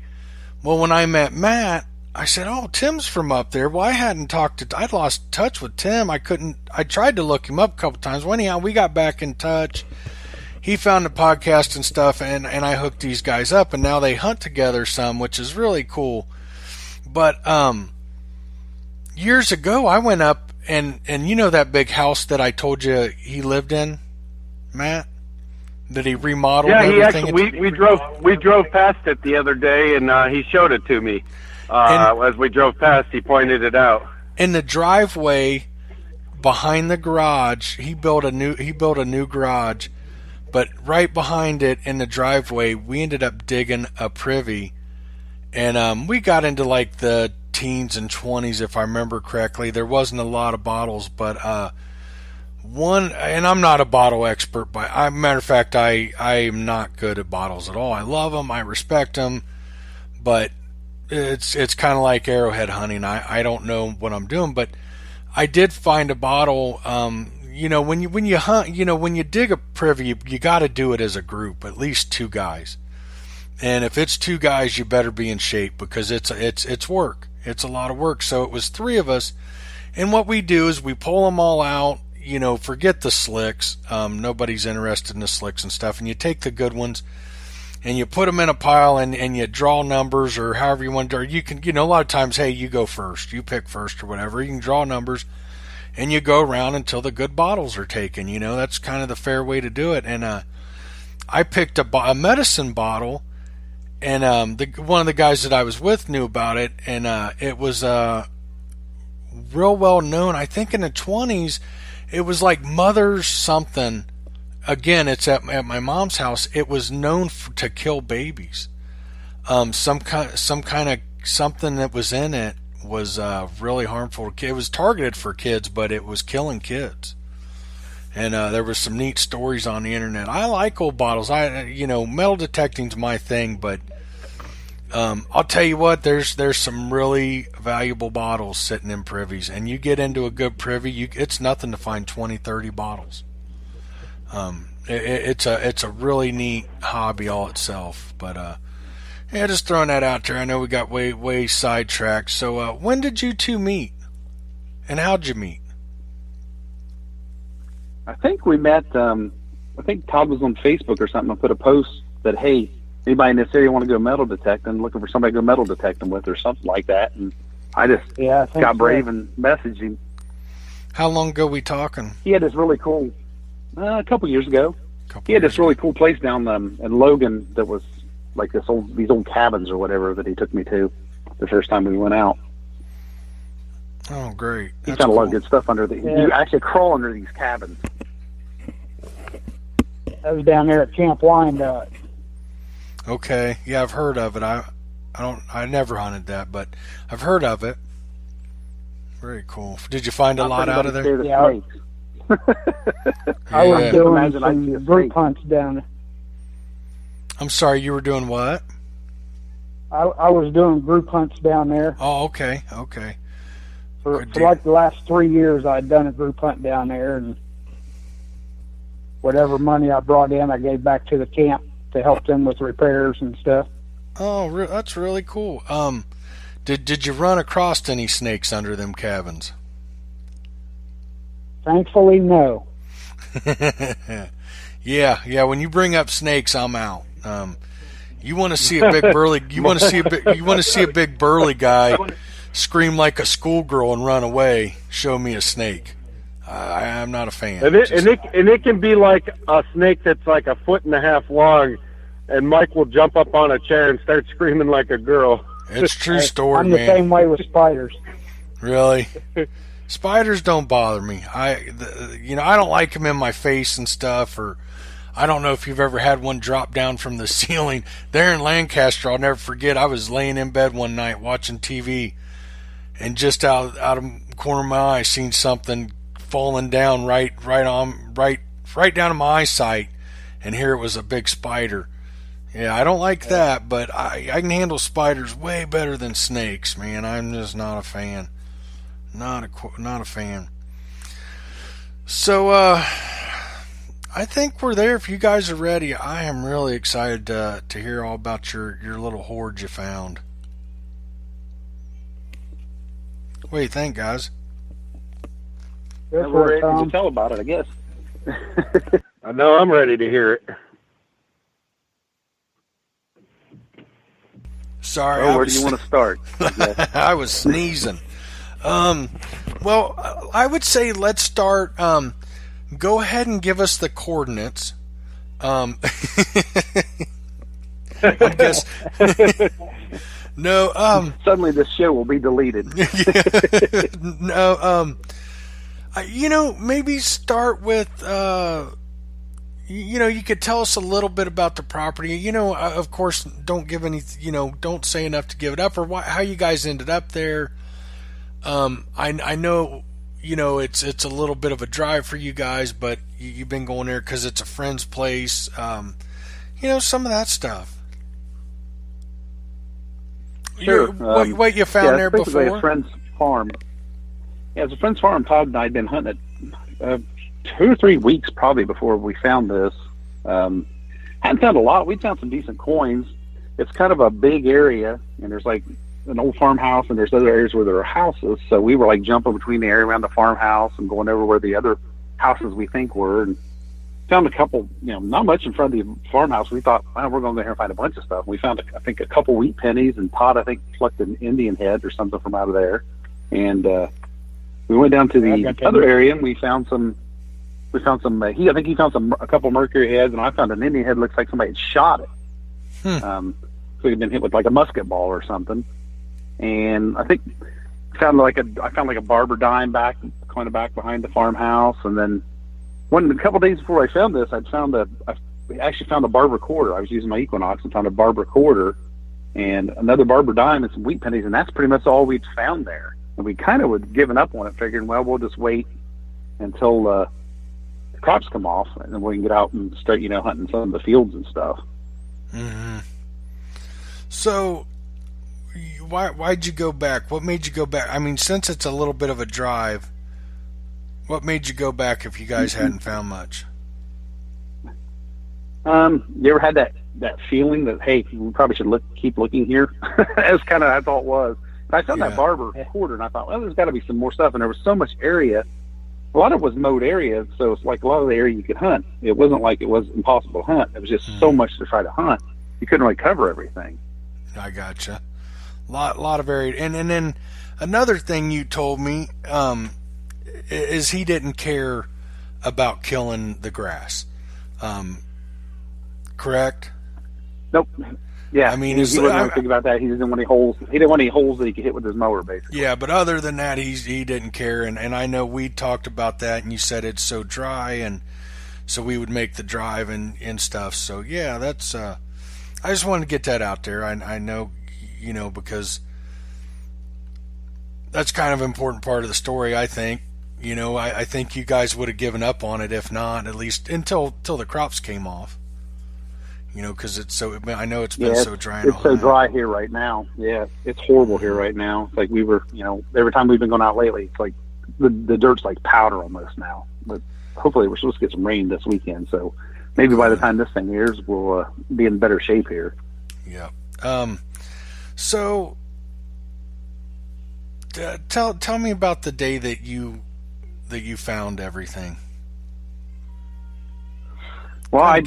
Well, when I met Matt, I said, oh, Tim's from up there. Well, I'd lost touch with Tim. I tried to look him up a couple times. Well, anyhow, we got back in touch. He found the podcast and stuff, and I hooked these guys up, and now they hunt together some, which is really cool. But years ago, I went up, and you know that big house that I told you he lived in, Matt? That he remodeled everything? Yeah, we drove past it the other day, and he showed it to me. As we drove past, he pointed it out. In the driveway behind the garage, he built a new garage, but right behind it in the driveway, we ended up digging a privy, and we got into like the teens and 20s, if I remember correctly. There wasn't a lot of bottles, but one, and I'm not a bottle expert, but matter of fact, I am not good at bottles at all. I love them, I respect them, but it's kind of like arrowhead hunting. I don't know what I'm doing, but I did find a bottle. When you hunt, when you dig a privy, you got to do it as a group, at least 2 guys. And if it's 2 guys, you better be in shape, because it's work. It's a lot of work. So it was 3 of us, and what we do is we pull them all out. Forget the slicks. Nobody's interested in the slicks and stuff. And you take the good ones, and you put them in a pile, and you draw numbers, or however you want to. Or you can, a lot of times, hey, you go first, you pick first, or whatever. You can draw numbers, and you go around until the good bottles are taken. That's kind of the fair way to do it. And I picked a medicine bottle, and one of the guys that I was with knew about it, and it was real well known. I think in the 20s, it was like Mother's something again, it's at my mom's house. It was known to kill babies. Something that was in it was really harmful to kids. It was targeted for kids, but it was killing kids. And there was some neat stories on the internet. I like old bottles. Metal detecting's my thing, but I'll tell you what, there's some really valuable bottles sitting in privies, and you get into a good privy, it's nothing to find 20, 30 bottles. It's a really neat hobby all itself, but yeah, just throwing that out there. I know we got way sidetracked. So when did you two meet, and how'd you meet? I think we met. I think Todd was on Facebook or something. I put a post that, hey, anybody in this area want to go metal detecting, looking for somebody to go metal detecting with, or something like that. And I just got brave and messaged him. How long ago we talking? He had this really cool, a couple years ago. He had this really cool place down in Logan that was like these old cabins or whatever that he took me to the first time we went out. Oh, great! He found a lot of good stuff under you actually crawl under these cabins. That was down there at Camp Wyandotte. Okay, yeah, I've heard of it. I never hunted that, but I've heard of it. Very cool. Did you find a lot out of there? Yeah, I was doing some group hunts down there. I'm sorry, you were doing what? I was doing group hunts down there. Oh, okay. For like the last 3 years, I'd done a group hunt down there, and whatever money I brought in, I gave back to the camp to help them with repairs and stuff. Oh, that's really cool. Did you run across any snakes under them cabins? Thankfully, no. Yeah. When you bring up snakes, I'm out. You want to see a big burly? You want to see a big burly guy scream like a schoolgirl and run away? Show me a snake. I'm not a fan. And it can be like a snake that's like 1.5 feet long, and Mike will jump up on a chair and start screaming like a girl. It's true story, I'm man. the same way with spiders. Really? Spiders don't bother me. I don't like them in my face and stuff, or I don't know if you've ever had one drop down from the ceiling. There in Lancaster, I'll never forget, I was laying in bed one night watching TV, and just out of the corner of my eye, I seen something falling down right down to my eyesight, and here it was a big spider. Yeah, I don't like that, but I can handle spiders way better than snakes, man. I'm just not a fan. Not a fan. So, I think we're there. If you guys are ready, I am really excited to hear all about your little hoard you found. What do you think, guys? We're ready to tell about it, I guess. I know I'm ready to hear it. Sorry, where do you want to start? I was sneezing. Well, I would say let's start. Go ahead and give us the coordinates. I guess. No. Suddenly, this show will be deleted. No. Maybe start with. You could tell us a little bit about the property. Of course, don't give any. Don't say enough to give it up, or how you guys ended up there. I know. It's a little bit of a drive for you guys, but you've been going there because it's a friend's place. Some of that stuff. Sure. What you found there before? A friend's farm. Yeah, it's a friend's farm. Todd and I had been hunting it 2 or 3 weeks probably before we found this. Hadn't found a lot. We found some decent coins. It's kind of a big area, and there's like an old farmhouse, and there's other areas where there are houses. So we were like jumping between the area around the farmhouse and going over where the other houses we think were, and found a couple, not much in front of the farmhouse. We thought, we're going to go here and find a bunch of stuff. We found, I think, a couple wheat pennies, and Todd, I think, plucked an Indian head or something from out of there. And we went down to the other area, and we found some. I think he found a couple mercury heads, and I found an Indian head. Looks like somebody had shot it. So he'd been hit with like a musket ball or something. And I think I found like a barber dime back behind the farmhouse, and then a couple days before I found this, I actually found a barber quarter. I was using my Equinox and found a barber quarter and another barber dime and some wheat pennies, and that's pretty much all we'd found there. And we kind of had given up on it, figuring, well, we'll just wait until the crops come off, and then we can get out and start, hunting some of the fields and stuff. Mm-hmm. So, why'd you go back? What made you go back? I mean, since it's a little bit of a drive, what made you go back if you guys hadn't found much? You ever had that feeling that, hey, we probably should keep looking here? That's kind of, I thought it was. But I found that barber quarter, and I thought, well, there's got to be some more stuff. And there was so much area. A lot of it was mowed area, so it's like a lot of the area you could hunt. It wasn't like it was impossible to hunt. It was just so much to try to hunt. You couldn't really cover everything. I gotcha. Lot of area. And then another thing you told me is he didn't care about killing the grass. Correct? Nope. Yeah, I mean, he wasn't really thinking about that. He didn't want any holes. He didn't want any holes that he could hit with his mower, basically. Yeah, but other than that, he didn't care. And I know we talked about that, and you said it's so dry, and so we would make the drive and stuff. So yeah, that's. I just wanted to get that out there. I know, because that's kind of an important part of the story. I think. I think you guys would have given up on it if not, at least until the crops came off. Because it's so. I know it's been so dry. It's so dry here right now. Yeah, it's horrible here right now. It's like we were, every time we've been going out lately, it's like the dirt's like powder almost now. But hopefully, we're supposed to get some rain this weekend. So maybe by the time this thing airs, we'll be in better shape here. Yeah. So tell me about the day that you found everything. Well, I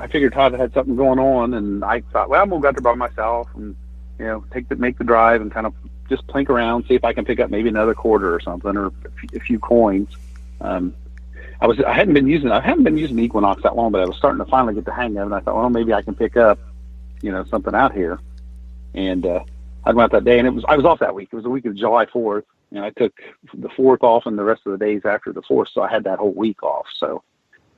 figured Todd had something going on, and I thought, well, I'm going to go out there by myself and, make the drive and kind of just plink around, see if I can pick up maybe another quarter or something, or a few coins. I haven't been using the Equinox that long, but I was starting to finally get the hang of it, and I thought, well, maybe I can pick up, something out here. And, I went out that day, and I was off that week. It was the week of July 4th, and I took the 4th off and the rest of the days after the 4th, so I had that whole week off. So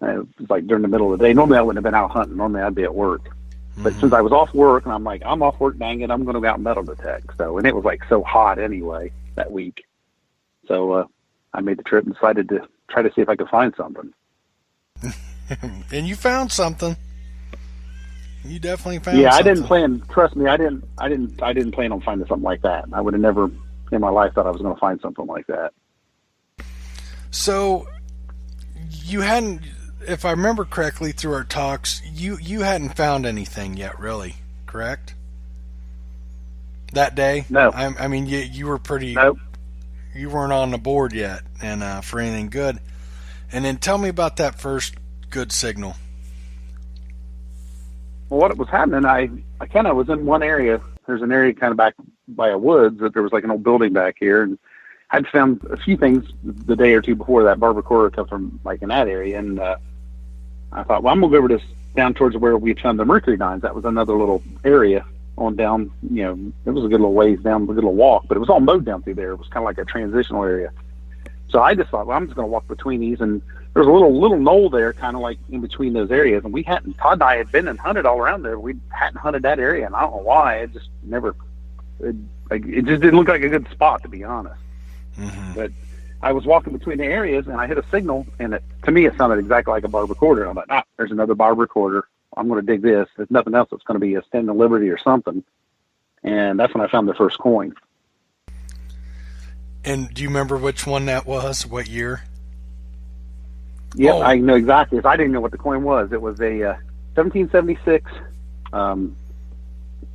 it was like during the middle of the day. Normally I wouldn't have been out hunting. Normally I'd be at work. But since I was off work, and I'm like, I'm off work, dang it, I'm going to go out and metal detect. So, and it was like so hot anyway that week. So I made the trip and decided to try to see if I could find something. And you found something. You definitely found something. Yeah, I didn't plan. Trust me, I didn't plan on finding something like that. I would have never in my life thought I was going to find something like that. So you hadn't, if I remember correctly through our talks, you hadn't found anything yet, really, correct? That day? No. I mean, you were pretty. Nope. You weren't on the board yet, and for anything good. And then tell me about that first good signal. Well, what was happening, I kind of was in one area. There's an area kind of back by a woods that there was like an old building back here, and I'd found a few things the day or two before that barber quarter come from like in that area, and I thought, well, I'm gonna go over this down towards where we found the mercury dimes. That was another little area on down. It was a good little ways down, a good little walk, but it was all mowed down through there. It was kind of like a transitional area. So I just thought, well, I'm just gonna walk between these, and there was a little knoll there, kind of like in between those areas, and Todd and I had been and hunted all around there. We hadn't hunted that area, and I don't know why. It just never. It just didn't look like a good spot, to be honest. Mm-hmm. But I was walking between the areas, and I hit a signal, and to me it sounded exactly like a barber quarter. I'm like, there's another barber quarter. I'm going to dig this. There's nothing else that's going to be a Stand of Liberty or something. And that's when I found the first coin. And do you remember which one that was? What year? Yeah, I know exactly. I didn't know what the coin was. It was a 1776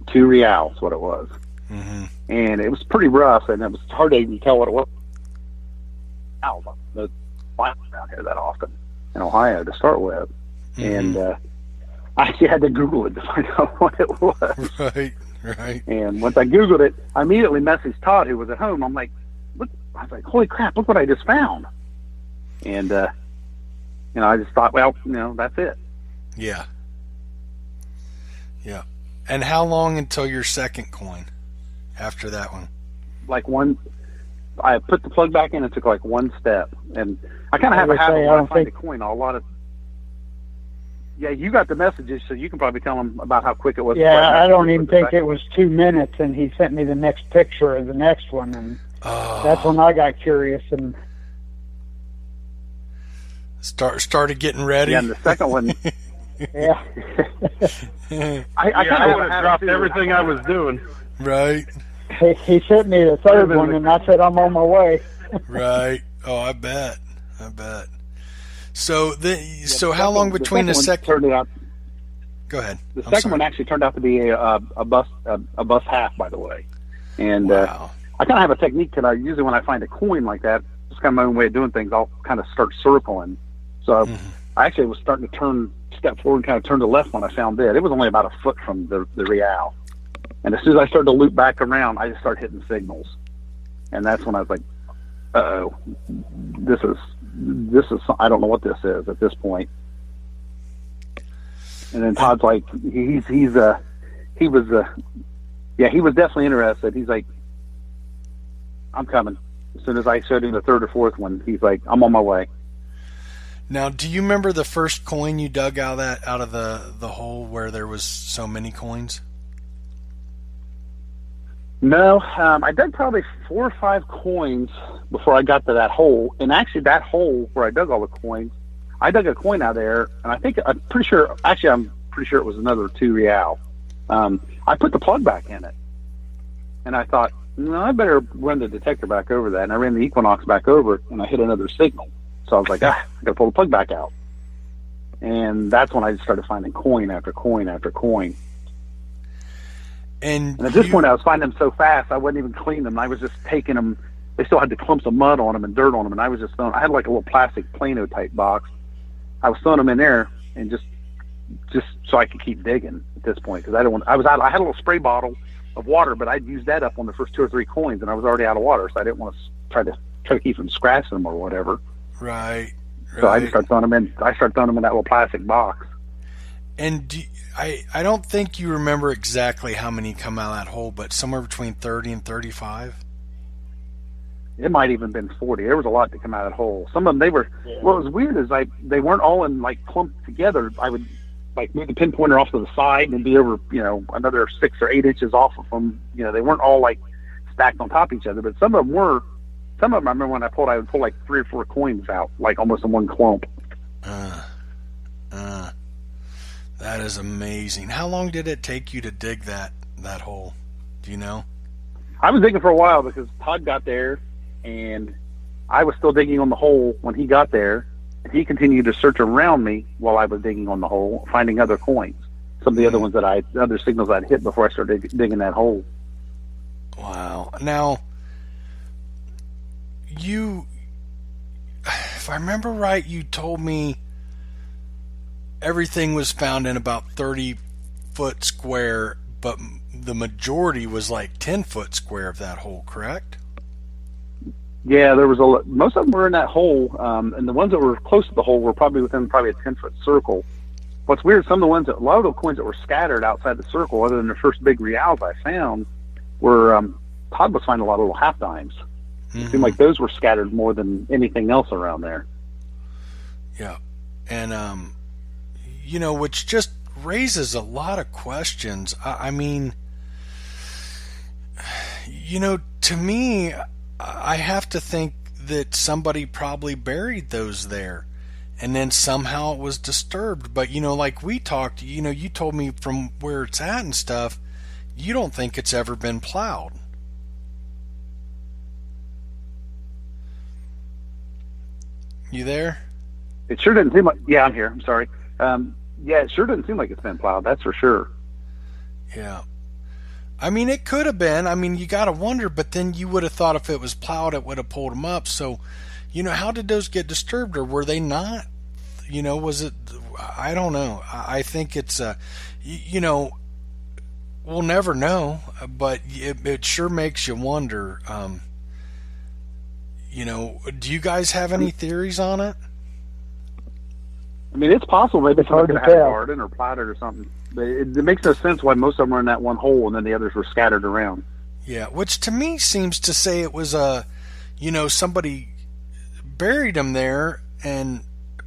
2 real is what it was. Mm-hmm. And it was pretty rough, and it was hard to even tell what it was. The flies around here that often in Ohio to start with. Mm-hmm. And I actually had to Google it to find out what it was. Right. And once I Googled it, I immediately messaged Todd, who was at home. I'm like, look, I was like, holy crap, look what I just found. And, I just thought, well, that's it. Yeah. Yeah. And how long until your second coin after that one? Like one, I put the plug back in and took like one step. And I kind of have a habit when I find a coin. Yeah, you got the messages, so you can probably tell them about how quick it was. Yeah, I don't even think it was 2 minutes, and he sent me the next picture of the next one, and that's when I got curious and started getting ready. Yeah, and the second one. Yeah. I would have dropped everything I was doing. Right. He sent me the third one, and I said, I'm on my way. Right. Oh, I bet. So, how long between the second? Turned out. Go ahead. The second one actually turned out to be a bus half, by the way. And wow. I kind of have a technique that I usually when I find a coin like that, just kind of my own way of doing things. I'll kind of start circling. So I actually was starting to step forward and kind of turn to the left when I found it. It was only about a foot from the real. And as soon as I started to loop back around, I just started hitting signals. And that's when I was like, uh-oh, this is, I don't know what this is at this point. And then Todd's like, he was definitely interested. He's like, I'm coming. As soon as I showed him the third or fourth one, he's like, I'm on my way. Now, do you remember the first coin you dug out of the hole where there was so many coins? No, I dug probably 4 or 5 coins before I got to that hole. And actually, that hole where I dug all the coins, I dug a coin out there, and I'm pretty sure it was another 2 real. I put the plug back in it, and I thought, no, I better run the detector back over that. And I ran the Equinox back over it, and I hit another signal. So I was like, I got to pull the plug back out. And that's when I just started finding coin after coin after coin. And at this point, I was finding them so fast, I wouldn't even clean them. I was just taking them. They still had the clumps of mud on them and dirt on them, and I was just throwing. I had like a little plastic Plano type box. I was throwing them in there, and just so I could keep digging at this point because I had a little spray bottle of water, but I'd used that up on the first 2 or 3 coins, and I was already out of water, so I didn't want to try to keep them scratching them or whatever. Right. So I just started throwing them in. I started throwing them in that little plastic box. And I don't think you remember exactly how many come out of that hole, but somewhere between 30 and 35. It might even been 40. There was a lot to come out of that hole. Some of them, they were. Yeah. What was weird is they weren't all in like clumped together. I would like move the pinpointer off to the side and be over another 6 or 8 inches off of them. They weren't all like stacked on top of each other, but some of them were. Some of them I remember when I would pull like 3 or 4 coins out, like almost in one clump. That is amazing. How long did it take you to dig that hole? Do you know? I was digging for a while because Todd got there, and I was still digging on the hole when he got there. And he continued to search around me while I was digging on the hole, finding other coins. Some of the other ones other signals I'd hit before I started digging that hole. Wow. Now, if I remember right, you told me everything was found in about 30-foot square, but the majority was like 10-foot square of that hole, correct? Yeah, there was most of them were in that hole, and the ones that were close to the hole were probably within a 10-foot circle. What's weird, a lot of the coins that were scattered outside the circle, other than the first big reals I found, were Todd was finding a lot of little half dimes. It seemed like those were scattered more than anything else around there. Yeah, and which just raises a lot of questions. I mean, to me, I have to think that somebody probably buried those there, and then somehow it was disturbed. But like we talked, you told me from where it's at and stuff, you don't think it's ever been plowed. You there? It sure didn't seem like. Yeah, I'm here. I'm sorry. Yeah, it sure didn't seem like it's been plowed. That's for sure. Yeah. I mean, it could have been. I mean, you got to wonder, but then you would have thought if it was plowed, it would have pulled them up. So, how did those get disturbed, or were they not? Was it? I don't know. I think it's, we'll never know, but it sure makes you wonder. Do you guys have any theories on it? I mean, it's possible maybe it's hard to have garden or plotted or something. But it makes no sense why most of them are in that one hole and then the others were scattered around. Yeah, which to me seems to say it was a, somebody buried them there,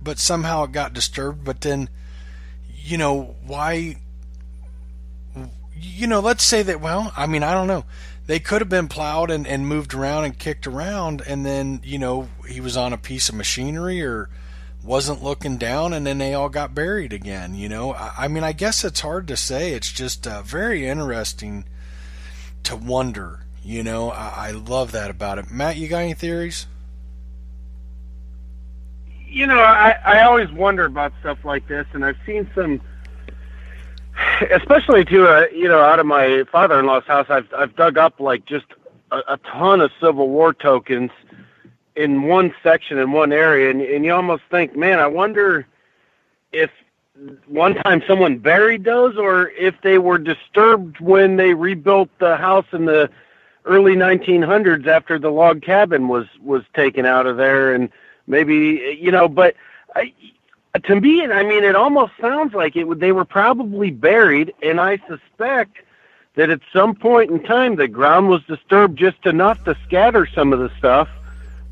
but somehow it got disturbed. But then, why? Let's say that. Well, I don't know. They could have been plowed and moved around and kicked around, and then he was on a piece of machinery or wasn't looking down, and then they all got buried again. I guess it's hard to say. It's just very interesting to wonder. I love that about it. Matt, you got any theories? I always wonder about stuff like this, and I've seen some, especially out of my father-in-law's house. I've dug up like just a ton of Civil War tokens in one section in one area, and you almost think, man, I wonder if one time someone buried those, or if they were disturbed when they rebuilt the house in the early 1900s after the log cabin was taken out of there, and maybe but to me, it almost sounds like they were probably buried, and I suspect that at some point in time the ground was disturbed just enough to scatter some of the stuff,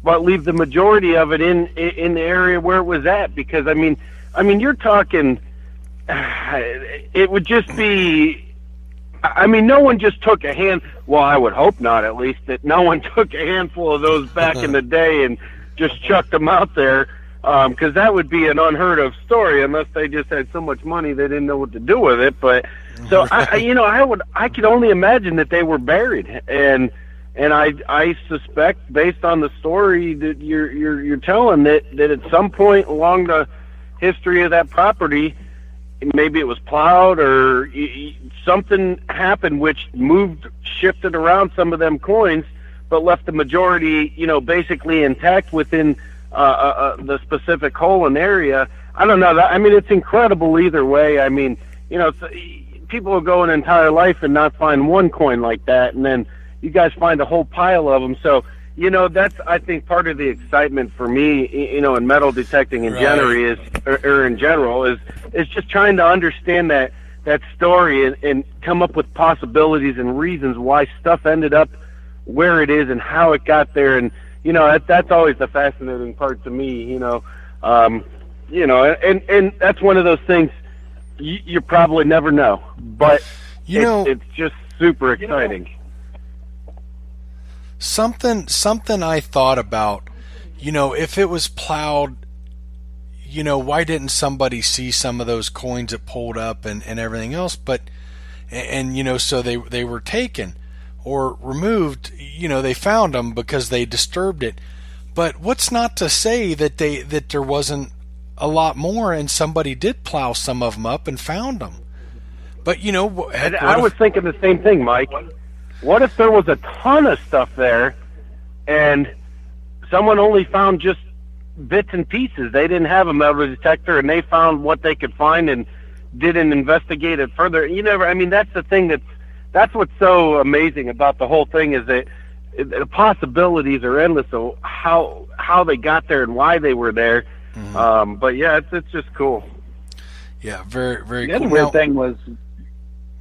but leave the majority of it in the area where it was at. Because you're talking, it would just be. No one just took a hand. Well, I would hope not. At least that no one took a handful of those back in the day and just chucked them out there, because that would be an unheard of story unless they just had so much money they didn't know what to do with it. But so I could only imagine that they were buried, and I suspect, based on the story that you're telling, that at some point along the history of that property, maybe it was plowed or something happened which shifted around some of them coins, but left the majority, basically intact within the specific hole and area. I don't know. It's incredible either way. People will go an entire life and not find one coin like that, and then you guys find a whole pile of them. So, that's, I think, part of the excitement for me, in metal detecting in general is just trying to understand that story and come up with possibilities and reasons why stuff ended up where it is and how it got there. And, that's always the fascinating part to me, and that's one of those things you probably never know, but it's just super exciting. Something I thought about, if it was plowed, why didn't somebody see some of those coins that pulled up and everything else? But, so they were taken or removed, they found them because they disturbed it. But what's not to say that there wasn't a lot more and somebody did plow some of them up and found them? But, I was thinking the same thing, Mike. What if there was a ton of stuff there and someone only found just bits and pieces? They didn't have a metal detector and they found what they could find and didn't investigate it further. That's the thing that's what's so amazing about the whole thing, is that the possibilities are endless of how they got there and why they were there. Mm-hmm. But yeah, it's just cool. Yeah, very, very cool. The other weird thing was,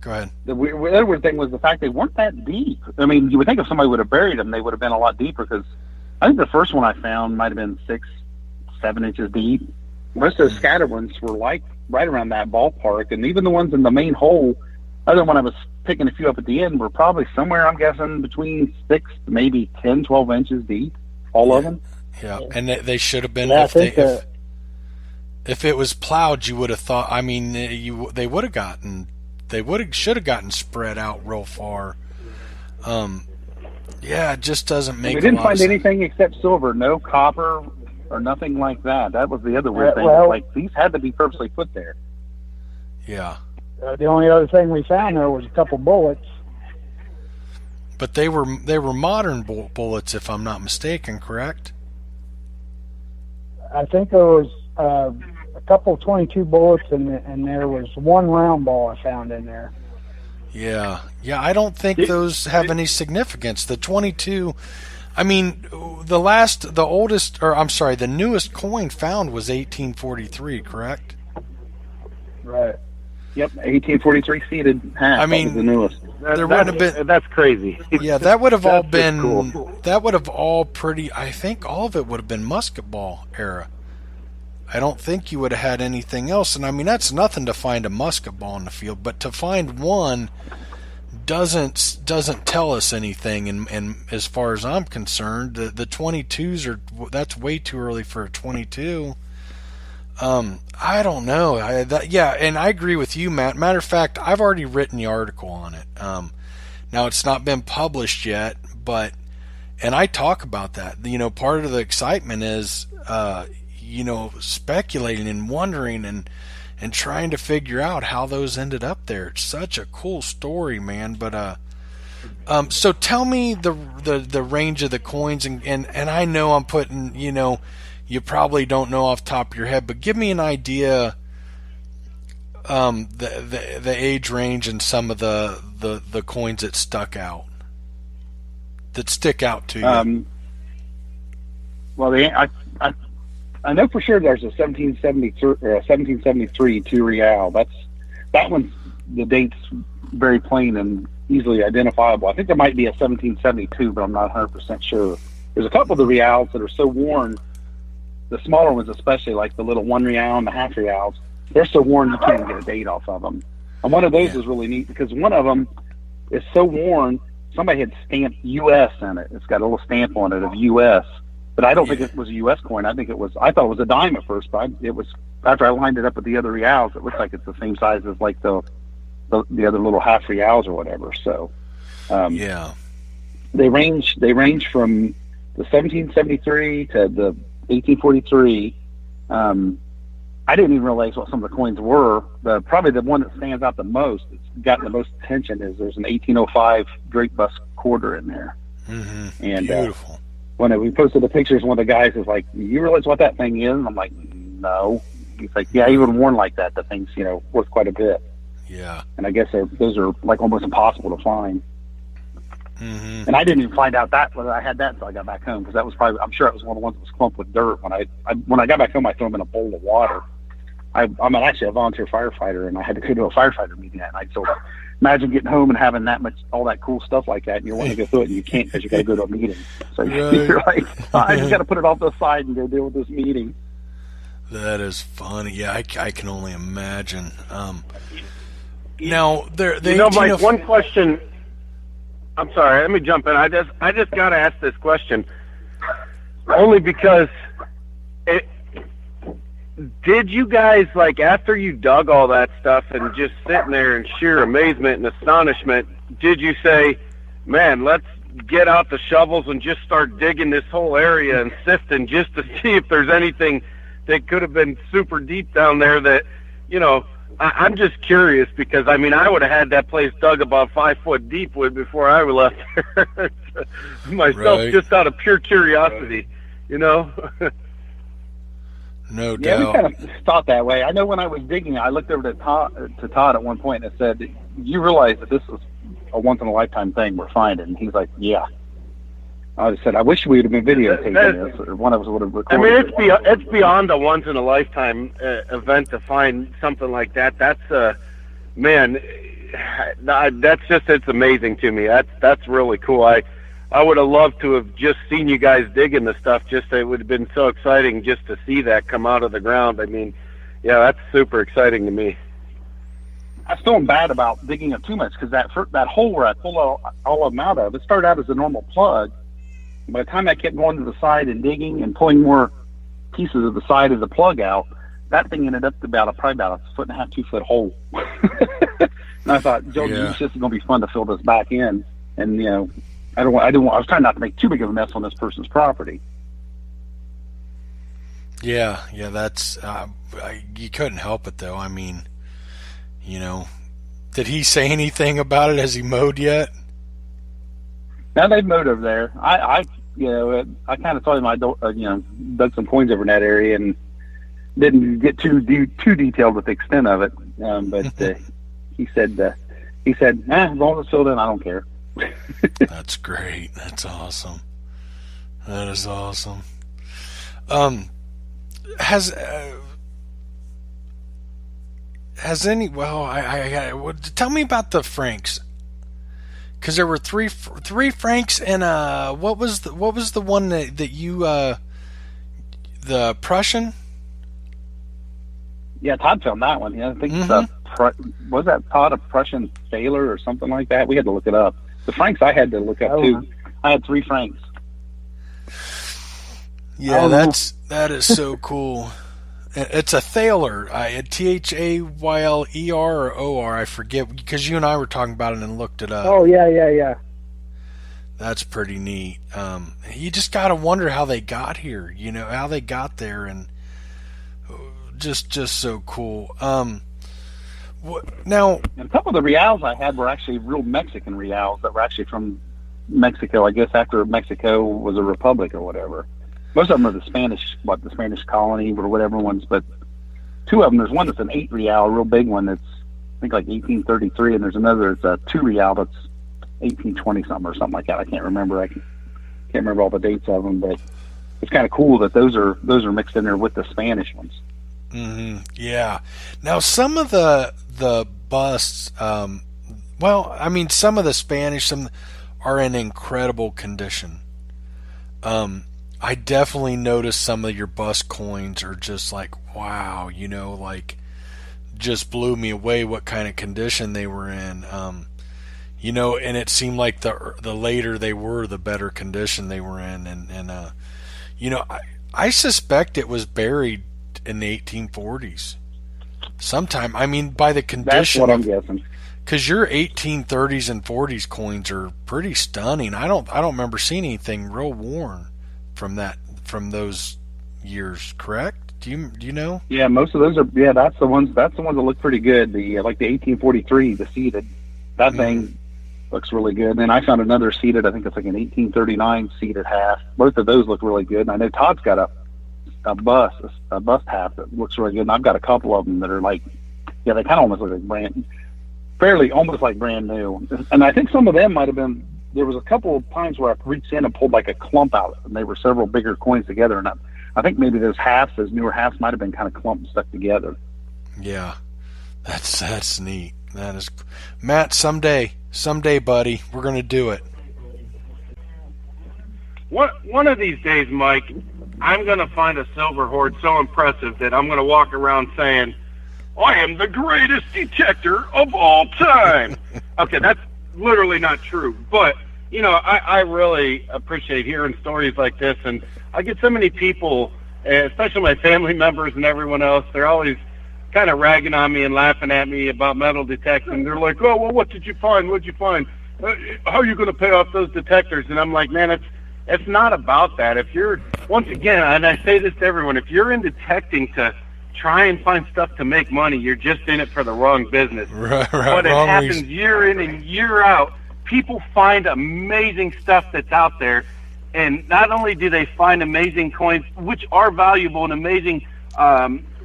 go ahead. The other weird thing was the fact they weren't that deep. You would think if somebody would have buried them, they would have been a lot deeper, because I think the first one I found might have been 6-7 inches deep. Most of the scattered ones were like right around that ballpark, and even the ones in the main hole, other than when I was picking a few up at the end, were probably somewhere, I'm guessing, between 6 to maybe 10, 12 inches deep, all of them. Yeah, and they should have been, if it was plowed, you would have thought, they would have gotten, should have gotten spread out real far. It just doesn't make. We didn't find anything except silver, no copper or nothing like that. That was the other weird thing. Like, these had to be purposely put there. Yeah. The only other thing we found there was a couple bullets. But they were modern bullets, if I'm not mistaken, correct? I think there was a couple 22 bullets, and there was one round ball I found in there. Yeah, I don't think those have any significance. The 22, the newest coin found was 1843, correct? Right. Yep, 1843 seated half. I mean, that was the newest. There wouldn't have been. That's crazy. Yeah, that would have all That's been. cool. That would have all pretty. I think all of it would have been musket ball era. I don't think you would have had anything else. And I mean, that's nothing to find a musket ball in the field, but to find one doesn't tell us anything. And as far as I'm concerned, the 22s are, that's way too early for a 22. I don't know. And I agree with you, Matt. Matter of fact, I've already written the article on it. Now it's not been published yet, and I talk about that. Part of the excitement is, speculating and wondering and trying to figure out how those ended up there. It's such a cool story, man. But so tell me the range of the coins, and I know I'm putting, you probably don't know off the top of your head, but give me an idea, the age range and some of the coins that stick out to you. Well, I know for sure there's a 1773 2 real. That one's, the date's very plain and easily identifiable. I think there might be a 1772, but I'm not 100% sure. There's a couple of the reals that are so worn, the smaller ones especially, like the little 1 real and the half reals, they're so worn you can't even get a date off of them. And one of those is really neat because one of them is so worn, somebody had stamped U.S. in it. It's got a little stamp on it of U.S., but I don't think it was a U.S. coin. I thought it was a dime at first, but it was, after I lined it up with the other reals, it looks like it's the same size as like the other little half reals or whatever. So, they range from the 1773 to the 1843. I didn't even realize what some of the coins were. Probably the one that stands out the most, that's gotten the most attention, is there's an 1805 Drake bus quarter in there. Mm-hmm. And beautiful. When we posted the pictures, one of the guys was like, "You realize what that thing is?" And I'm like, "No." He's like, "Yeah, even worn like that, the thing's worth quite a bit." Yeah. And I guess those are like almost impossible to find. Mm-hmm. And I didn't even find out whether I had that until I got back home, because that was probably, I'm sure it was one of the ones that was clumped with dirt. When I got back home, I threw them in a bowl of water. I'm actually a volunteer firefighter, and I had to go to a firefighter meeting that night. So imagine getting home and having all that cool stuff like that, and you want to go through it, and you can't because you got to go to a meeting. So you're like, I just got to put it off to the side and go deal with this meeting. That is funny. Yeah, I can only imagine. Now, Mike, one question. I'm sorry, let me jump in. I just got to ask this question, only because did you guys, like, after you dug all that stuff and just sitting there in sheer amazement and astonishment, did you say, man, let's get out the shovels and just start digging this whole area and sifting just to see if there's anything that could have been super deep down there that, I'm just curious, because, I mean, I would have had that place dug about 5 foot deep before I left there myself, right. Just out of pure curiosity, No doubt. Yeah, we kind of thought that way. I know when I was digging, I looked over to Todd at one point and I said, "You realize that this is a once-in-a-lifetime thing we're finding?" And he's like, "Yeah." I said, "I wish we would have been videotaping this, or one of us would have recorded." I mean, it's beyond a once-in-a-lifetime event to find something like that. That's man, it's amazing to me. That's really cool. I would have loved to have just seen you guys digging the stuff. It would have been so exciting just to see that come out of the ground. I mean, yeah, that's super exciting to me. I was feeling bad about digging up too much, because that hole where I pulled all of them out of, it started out as a normal plug. By the time I kept going to the side and digging and pulling more pieces of the side of the plug out, that thing ended up probably about a 1.5 to 2 foot hole. And I thought, Joe, it's just going to be fun to fill this back in. And I was trying not to make too big of a mess on this person's property. Yeah, that's you couldn't help it though. I mean, did he say anything about it? Has he mowed yet? Now they've mowed over there. I kind of told him I dug some coins over in that area and didn't get too detailed with the extent of it. But he said, as long as it's filled in, I don't care. That's great. That's awesome. That is awesome. has any? Well, tell me about the Franks, because there were three Franks, and what was the one that you the Prussian? Yeah, Todd found that one. Yeah, I think was that Todd a Prussian sailor or something like that? We had to look it up. The Franks I had to look up too. I had 3 Franks. Yeah, that is so cool. It's a Thaler, Thayler or OR, I forget, because you and I were talking about it and looked it up. Oh, yeah. That's pretty neat. You just got to wonder how they got here, how they got there, and just so cool. Now, and a couple of the reals I had were actually real Mexican reals that were actually from Mexico, I guess after Mexico was a republic or whatever. Most of them are the Spanish colony or whatever ones, but 2 of them, there's one that's an 8 real, a real big one that's, I think, like 1833, and there's another, it's a 2 real that's 1820 something or something like that. I can't remember. I can't remember all the dates of them, but it's kind of cool that those are mixed in there with the Spanish ones. Mm-hmm. Yeah. Now, some of the busts, some of the Spanish, some are in incredible condition. I definitely noticed some of your bust coins are just like, wow, just blew me away what kind of condition they were in. And it seemed like the later they were, the better condition they were in. And I suspect it was buried in the 1840s sometime. By the condition. That's what I'm guessing. Because your 1830s and 40s coins are pretty stunning. I don't remember seeing anything real worn from those years, correct? Do you know? Yeah, most of those are. Yeah, that's the ones that look pretty good. The like the 1843, the seated, that thing looks really good. And then I found another seated. I think it's like an 1839 seated half. Both of those look really good. And I know Todd's got a bust half that looks really good. And I've got a couple of them that are like, yeah, they kind of almost look like almost like brand new. And I think some of them might have been. There was a couple of times where I reached in and pulled like a clump out, and they were several bigger coins together. And I think maybe those newer halves might have been kind of clumped stuck together. Yeah, that's neat. That is, Matt. Someday, buddy, we're gonna do it. One of these days, Mike, I'm gonna find a silver hoard so impressive that I'm gonna walk around saying, "I am the greatest detector of all time." Okay, that's literally not true, but I really appreciate hearing stories like this, and I get so many people, especially my family members and everyone else, they're always kind of ragging on me and laughing at me about metal detecting. They're like, "Oh, well, what did you find? What'd you find? How are you going to pay off those detectors?" And I'm like, man, it's not about that. If you're, once again, and I say this to everyone, if you're in detecting to try and find stuff to make money, you're just in it for the wrong business. Right, but it happens year in and year out. People find amazing stuff that's out there, and not only do they find amazing coins, which are valuable and amazing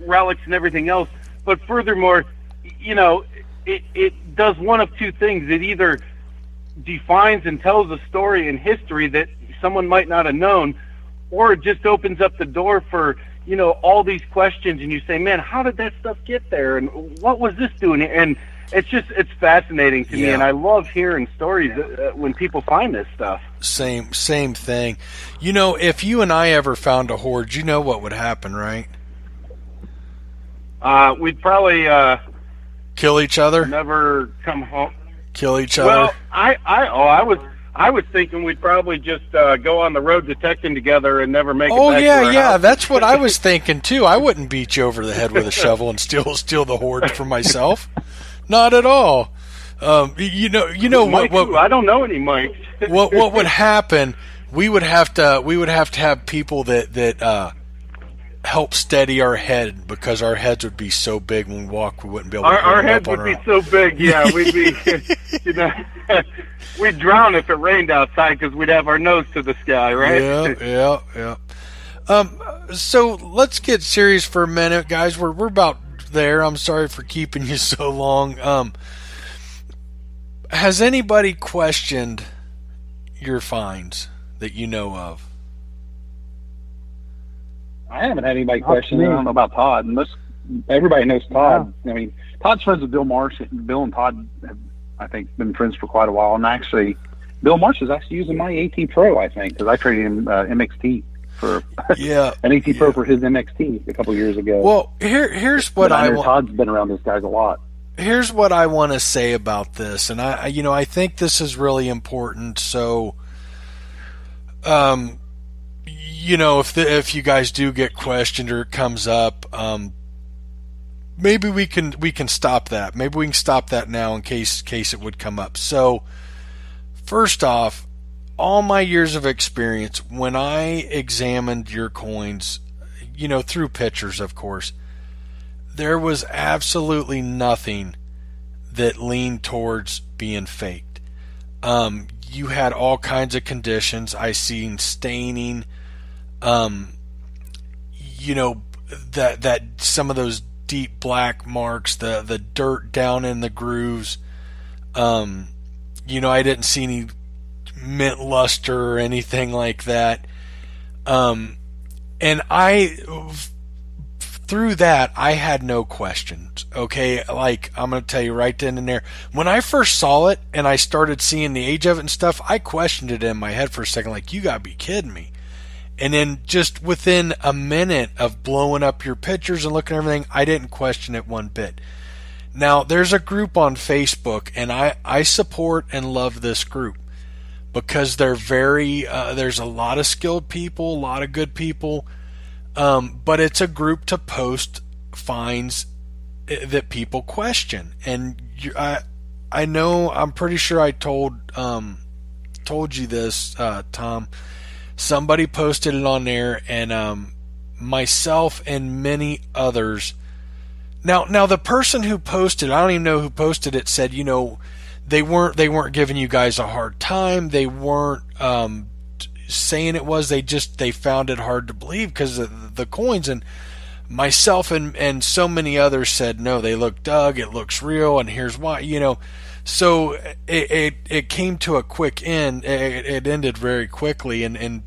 relics and everything else, but furthermore, it does one of two things. It either defines and tells a story in history that someone might not have known, or it just opens up the door for all these questions, and you say, man, how did that stuff get there, and what was this doing? And it's fascinating to me, and I love hearing stories when people find this stuff. Same thing. If you and I ever found a hoard, what would happen, right? We'd probably kill each other. Never come home. Kill each other. Well, I was thinking we'd probably just go on the road detecting together and never make it back to our house. That's what I was thinking too. I wouldn't beat you over the head with a shovel and steal the hoard for myself. Not at all. Mike, what? I don't know any Mikes. what would happen? We would have to have people that help steady our head, because our heads would be so big when we walk, we wouldn't be able to hold our heads would be so big. Yeah, we'd be. We'd drown if it rained outside because we'd have our nose to the sky, right? Yeah. So let's get serious for a minute, guys. We're about there. I'm sorry for keeping you so long. Has anybody questioned your finds that you know of? I haven't had anybody question. I don't know about Todd. everybody knows Todd. I mean, Todd's friends with Bill Marsh. Bill and Todd have, I think, been friends for quite a while. And actually, Bill Marsh is actually using my AT Pro, I think, because I traded him MXT for an AT Pro for his MXT a couple years ago. Well, here's what Todd's been around these guys a lot. Here's what I want to say about this, and I think this is really important. So, if you guys do get questioned or it comes up, maybe we can stop that. Maybe we can stop that now in case it would come up. So, first off, all my years of experience, when I examined your coins, through pictures, of course, there was absolutely nothing that leaned towards being faked. You had all kinds of conditions. I seen staining, that some of those deep black marks, the dirt down in the grooves. I didn't see any mint luster or anything like that. And through that, I had no questions. Okay, like, I'm going to tell you right then and there. When I first saw it and I started seeing the age of it and stuff, I questioned it in my head for a second, like, you got to be kidding me. And then just within a minute of blowing up your pictures and looking at everything, I didn't question it one bit. Now, there's a group on Facebook, and I support and love this group because they're there's a lot of skilled people, a lot of good people. But it's a group to post finds that people question, and I know, I'm pretty sure I told you this, Tom. Somebody posted it on there, and myself and many others. Now the person who posted, I don't even know who posted it, said they weren't giving you guys a hard time. They weren't saying it was, they found it hard to believe because of the coins, and myself and so many others said no, they look dug, it looks real, and here's why. So it came to a quick end. It ended very quickly, and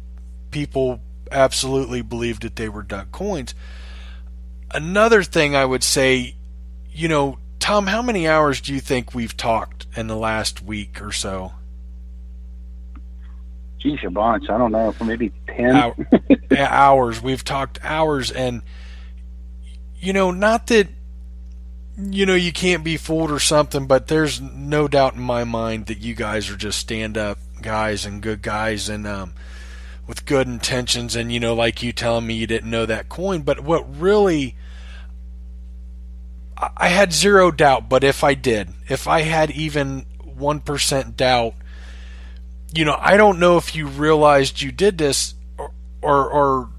people absolutely believed that they were dug coins. Another thing I would say, Tom, how many hours do you think we've talked in the last week or so? Geez, a bunch. I don't know, for maybe 10 hours. We've talked hours, and not that you can't be fooled or something, but there's no doubt in my mind that you guys are just stand-up guys and good guys, and with good intentions, and like you telling me you didn't know that coin. But what really, I had zero doubt, but if I had even 1% doubt, I don't know if you realized you did this, or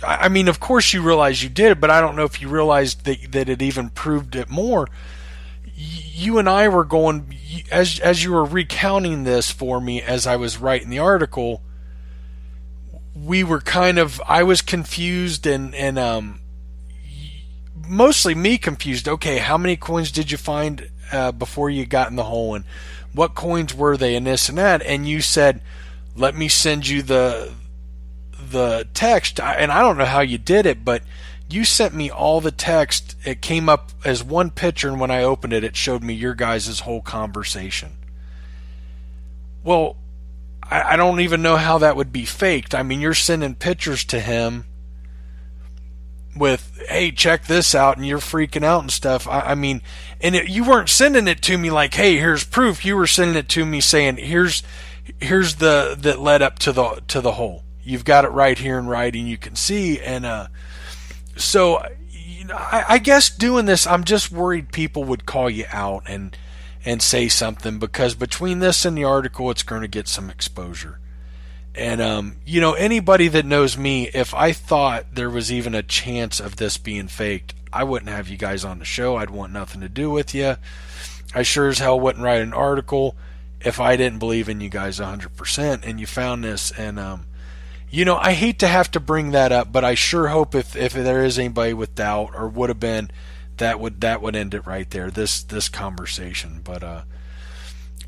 I mean, of course you realized you did it, but I don't know if you realized that it even proved it more. You and I were going, as you were recounting this for me as I was writing the article, we were I was confused, and mostly me confused. Okay, how many coins did you find before you got in the hole, and what coins were they, and this and that? And you said, let me send you the text, and I don't know how you did it, but you sent me all the text. It came up as one picture, and when I opened it, it showed me your guys' whole conversation. Well, I don't even know how that would be faked. I mean, you're sending pictures to him with, hey, check this out, and you're freaking out and stuff. I mean, and you weren't sending it to me like, hey, here's proof. You were sending it to me saying, here's that led up to the hole. You've got it right here in writing, you can see. And so I guess doing this, I'm just worried people would call you out and say something, because between this and the article, it's going to get some exposure. And, anybody that knows me, if I thought there was even a chance of this being faked, I wouldn't have you guys on the show. I'd want nothing to do with you. I sure as hell wouldn't write an article if I didn't believe in you guys 100%, and you found this. And, I hate to have to bring that up, but I sure hope if there is anybody with doubt, or would have been, that would end it right there, this conversation. But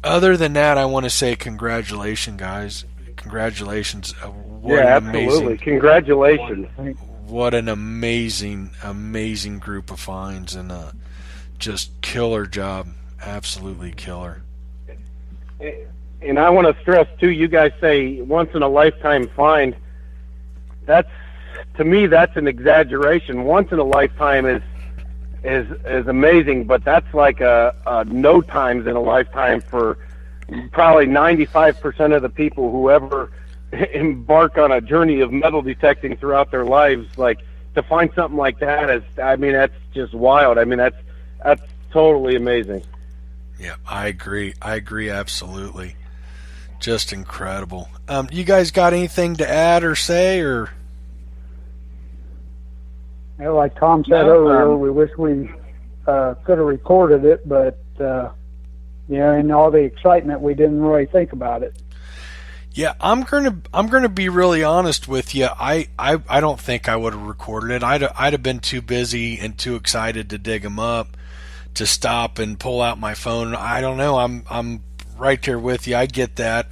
other than that, I want to say congratulations, guys. Congratulations. Absolutely. Congratulations. what an amazing group of finds, and just killer job, absolutely killer. And I want to stress too, you guys say once in a lifetime find. To me, that's an exaggeration. Once in a lifetime is amazing, but that's like a no times in a lifetime for probably 95% of the people who ever embark on a journey of metal detecting throughout their lives. Like, to find something like that that's just wild. I mean, that's totally amazing. Yeah, I agree absolutely. Just incredible. You guys got anything to add or say, or? Yeah, like Tom said earlier, we wish we could have recorded it, but in all the excitement, we didn't really think about it. Yeah, I'm gonna be really honest with you. I don't think I would have recorded it. I'd have been too busy and too excited to dig them up to stop and pull out my phone. I don't know. I'm right there with you. I get that.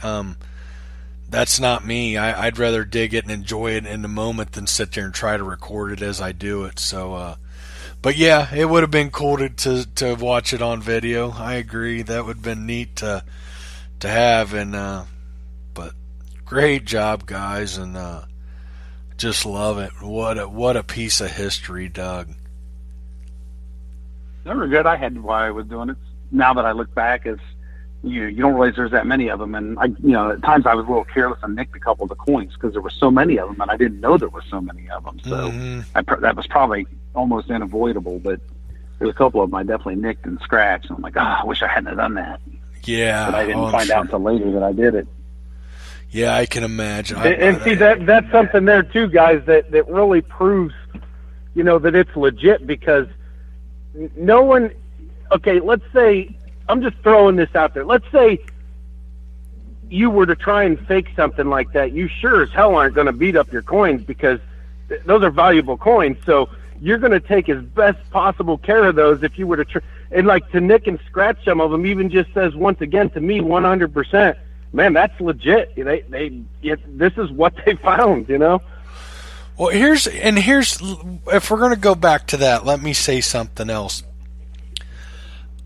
That's not me. I'd rather dig it and enjoy it in the moment than sit there and try to record it as I do it. So, but yeah, it would have been cool to watch it on video. I agree. That would have been neat to have. And but great job, guys, and just love it. What a piece of history, Doug. They were good. I had while I was doing it. Now that I look back, is you don't realize there's that many of them, and at times I was a little careless and nicked a couple of the coins because there were so many of them, and I didn't know there were so many of them. So that was probably almost unavoidable. But there's a couple of them I definitely nicked and scratched. And I'm like, I wish I hadn't have done that. Yeah, but I didn't find out until later that I did it. Yeah, I can imagine. And see, that's something there too, guys, that really proves, that it's legit, because no one. Okay, let's say, I'm just throwing this out there. Let's say you were to try and fake something like that. You sure as hell aren't going to beat up your coins, because those are valuable coins. So you're going to take as best possible care of those if you were to try. And like, to nick and scratch some of them even just says, once again, to me, 100%, man, that's legit. This is what they found, Well, here's if we're going to go back to that, let me say something else.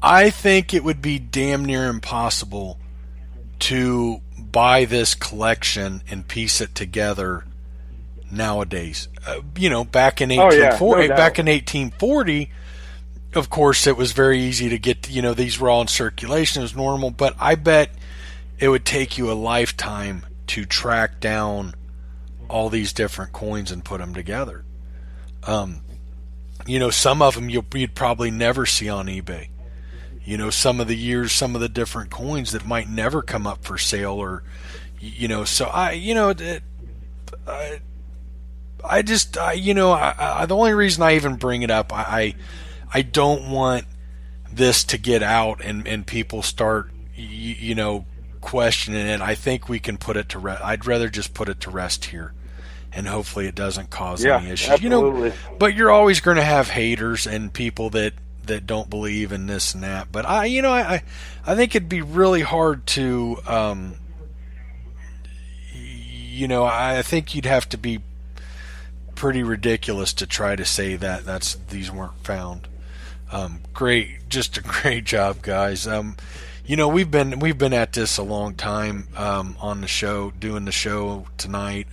I think it would be damn near impossible to buy this collection and piece it together nowadays. Back in 1840, of course, it was very easy to get. These were all in circulation; it was normal. But I bet it would take you a lifetime to track down all these different coins and put them together. Some of them you'd probably never see on eBay. Some of the different coins that might never come up for sale, or, so the only reason I even bring it up, I don't want this to get out and people start, questioning it. I think we can put it to rest. I'd rather just put it to rest here, and hopefully it doesn't cause any issues. Absolutely. But you're always going to have haters and people that don't believe in this and that. But I think it'd be really hard to, I think you'd have to be pretty ridiculous to try to say that these weren't found. Just a great job, guys. We've been at this a long time, on the show, doing the show tonight.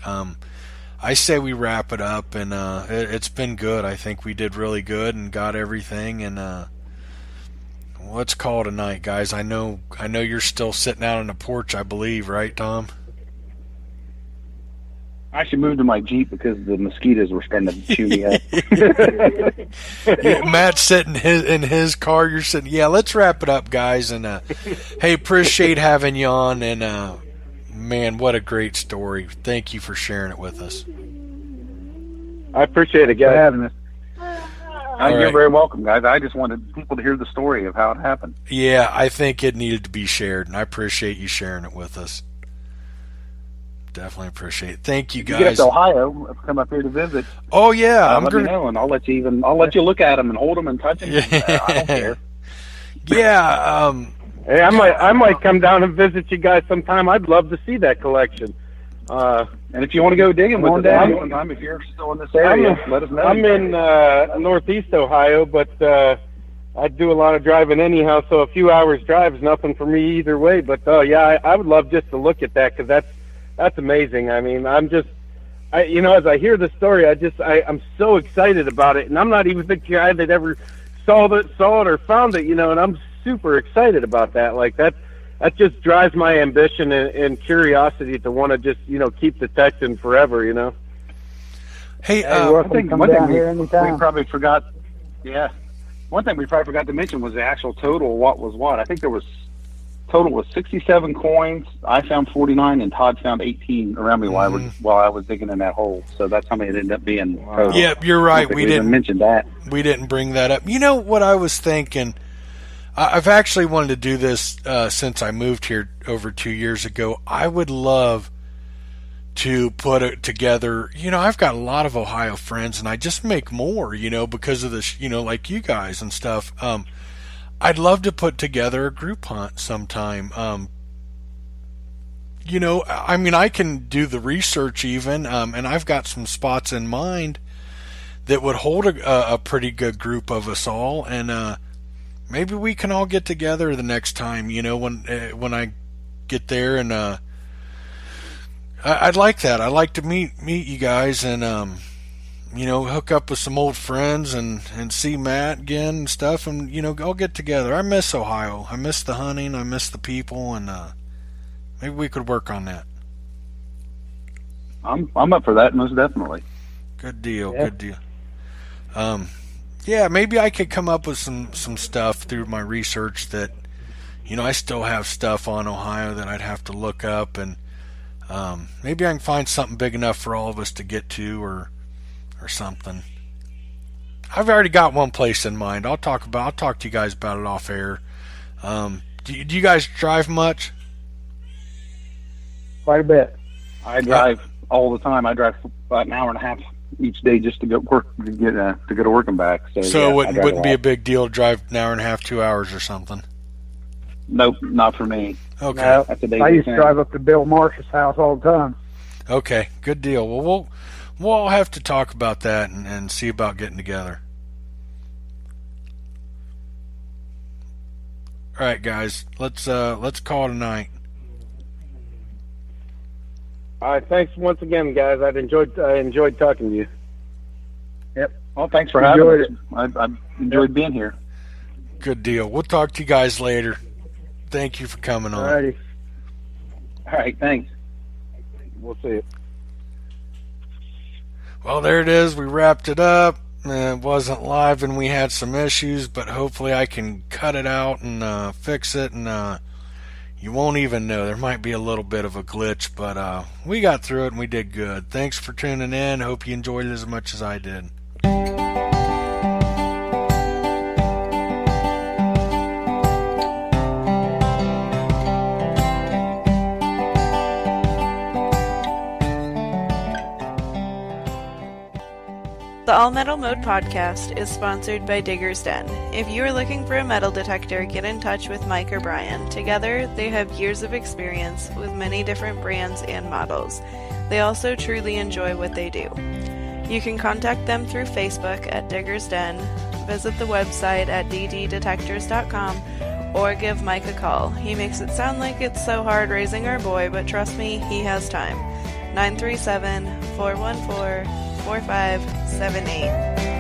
I say we wrap it up, and it's been good. I think we did really good and got everything. And let's call it a night, guys. I know you're still sitting out on the porch, I believe, right, Tom? I actually moved to my Jeep because the mosquitoes were starting to chew me up. Matt's sitting in his car. You're sitting. Yeah, let's wrap it up, guys. And hey, appreciate having you on. And man, what a great story. Thank you for sharing it with us. I appreciate it, guys. For having us. You're very welcome, guys. I just wanted people to hear the story of how it happened. Yeah, I think it needed to be shared, and I appreciate you sharing it with us. Definitely appreciate it. Thank you, guys. You get to Ohio, come up here to visit. Oh yeah, let me know, and I'll let you look at them and hold them and touch them. I don't care. Yeah. Hey, I might come down and visit you guys sometime. I'd love to see that collection. And if you want to go digging with us sometime, if you're still in this area, let us know. I'm in northeast Ohio, but I do a lot of driving anyhow, so a few hours drive is nothing for me either way. But yeah, I would love just to look at that, because that's amazing. I mean, as I hear the story, I'm so excited about it, and I'm not even the guy that ever saw it or found it, and I'm super excited about that. Like that just drives my ambition and curiosity to want to just keep detecting forever. Hey, one thing we probably forgot. Yeah, one thing we probably forgot to mention was the actual total. What was what? I think total was 67 coins. I found 49, and Todd found 18 around me while I was digging in that hole. So that's how many it ended up being. Total. Yeah, you're right. We didn't mention that. We didn't bring that up. You know what I was thinking? I've actually wanted to do this since I moved here over 2 years ago. I would love to put it together. I've got a lot of Ohio friends, and I just make more, because of this, like you guys and stuff. I'd love to put together a group hunt sometime. I can do the research even, and I've got some spots in mind that would hold a pretty good group of us all, and maybe we can all get together the next time, when I get there, and I'd like that. I'd like to meet you guys and hook up with some old friends and see Matt again and stuff, and all get together. I miss Ohio. I miss the hunting. I miss the people, and maybe we could work on that. I'm up for that, most definitely. Good deal. Yeah. Good deal. Yeah, maybe I could come up with some stuff through my research that, I still have stuff on Ohio that I'd have to look up, and maybe I can find something big enough for all of us to get to, or something. I've already got one place in mind. I'll talk to you guys about it off air. Do you guys drive much? Quite a bit. I drive all the time. I drive about an hour and a half each day just to go work to go to work and back. So yeah, it wouldn't be a big deal to drive an hour and a half, 2 hours or something. Nope, not for me. Okay. No, I used to drive up to Bill Marsh's house all the time. Okay, good deal. Well, we'll all have to talk about that and see about getting together. All right, guys, let's call it a night. All right, thanks once again, guys. I enjoyed talking to you. Yep. Well, thanks for having us. I enjoyed being here. Good deal. We'll talk to you guys later. Thank you for coming on. Alrighty. All right, thanks. We'll see you. Well, there it is. We wrapped it up. It wasn't live and we had some issues, but hopefully I can cut it out and fix it, and you won't even know. There might be a little bit of a glitch, but we got through it and we did good. Thanks for tuning in. Hope you enjoyed it as much as I did. The All Metal Mode podcast is sponsored by Digger's Den. If you are looking for a metal detector, get in touch with Mike or Brian. Together, they have years of experience with many different brands and models. They also truly enjoy what they do. You can contact them through Facebook at Digger's Den, visit the website at dddetectors.com, or give Mike a call. He makes it sound like it's so hard raising our boy, but trust me, he has time. 937-414-4578.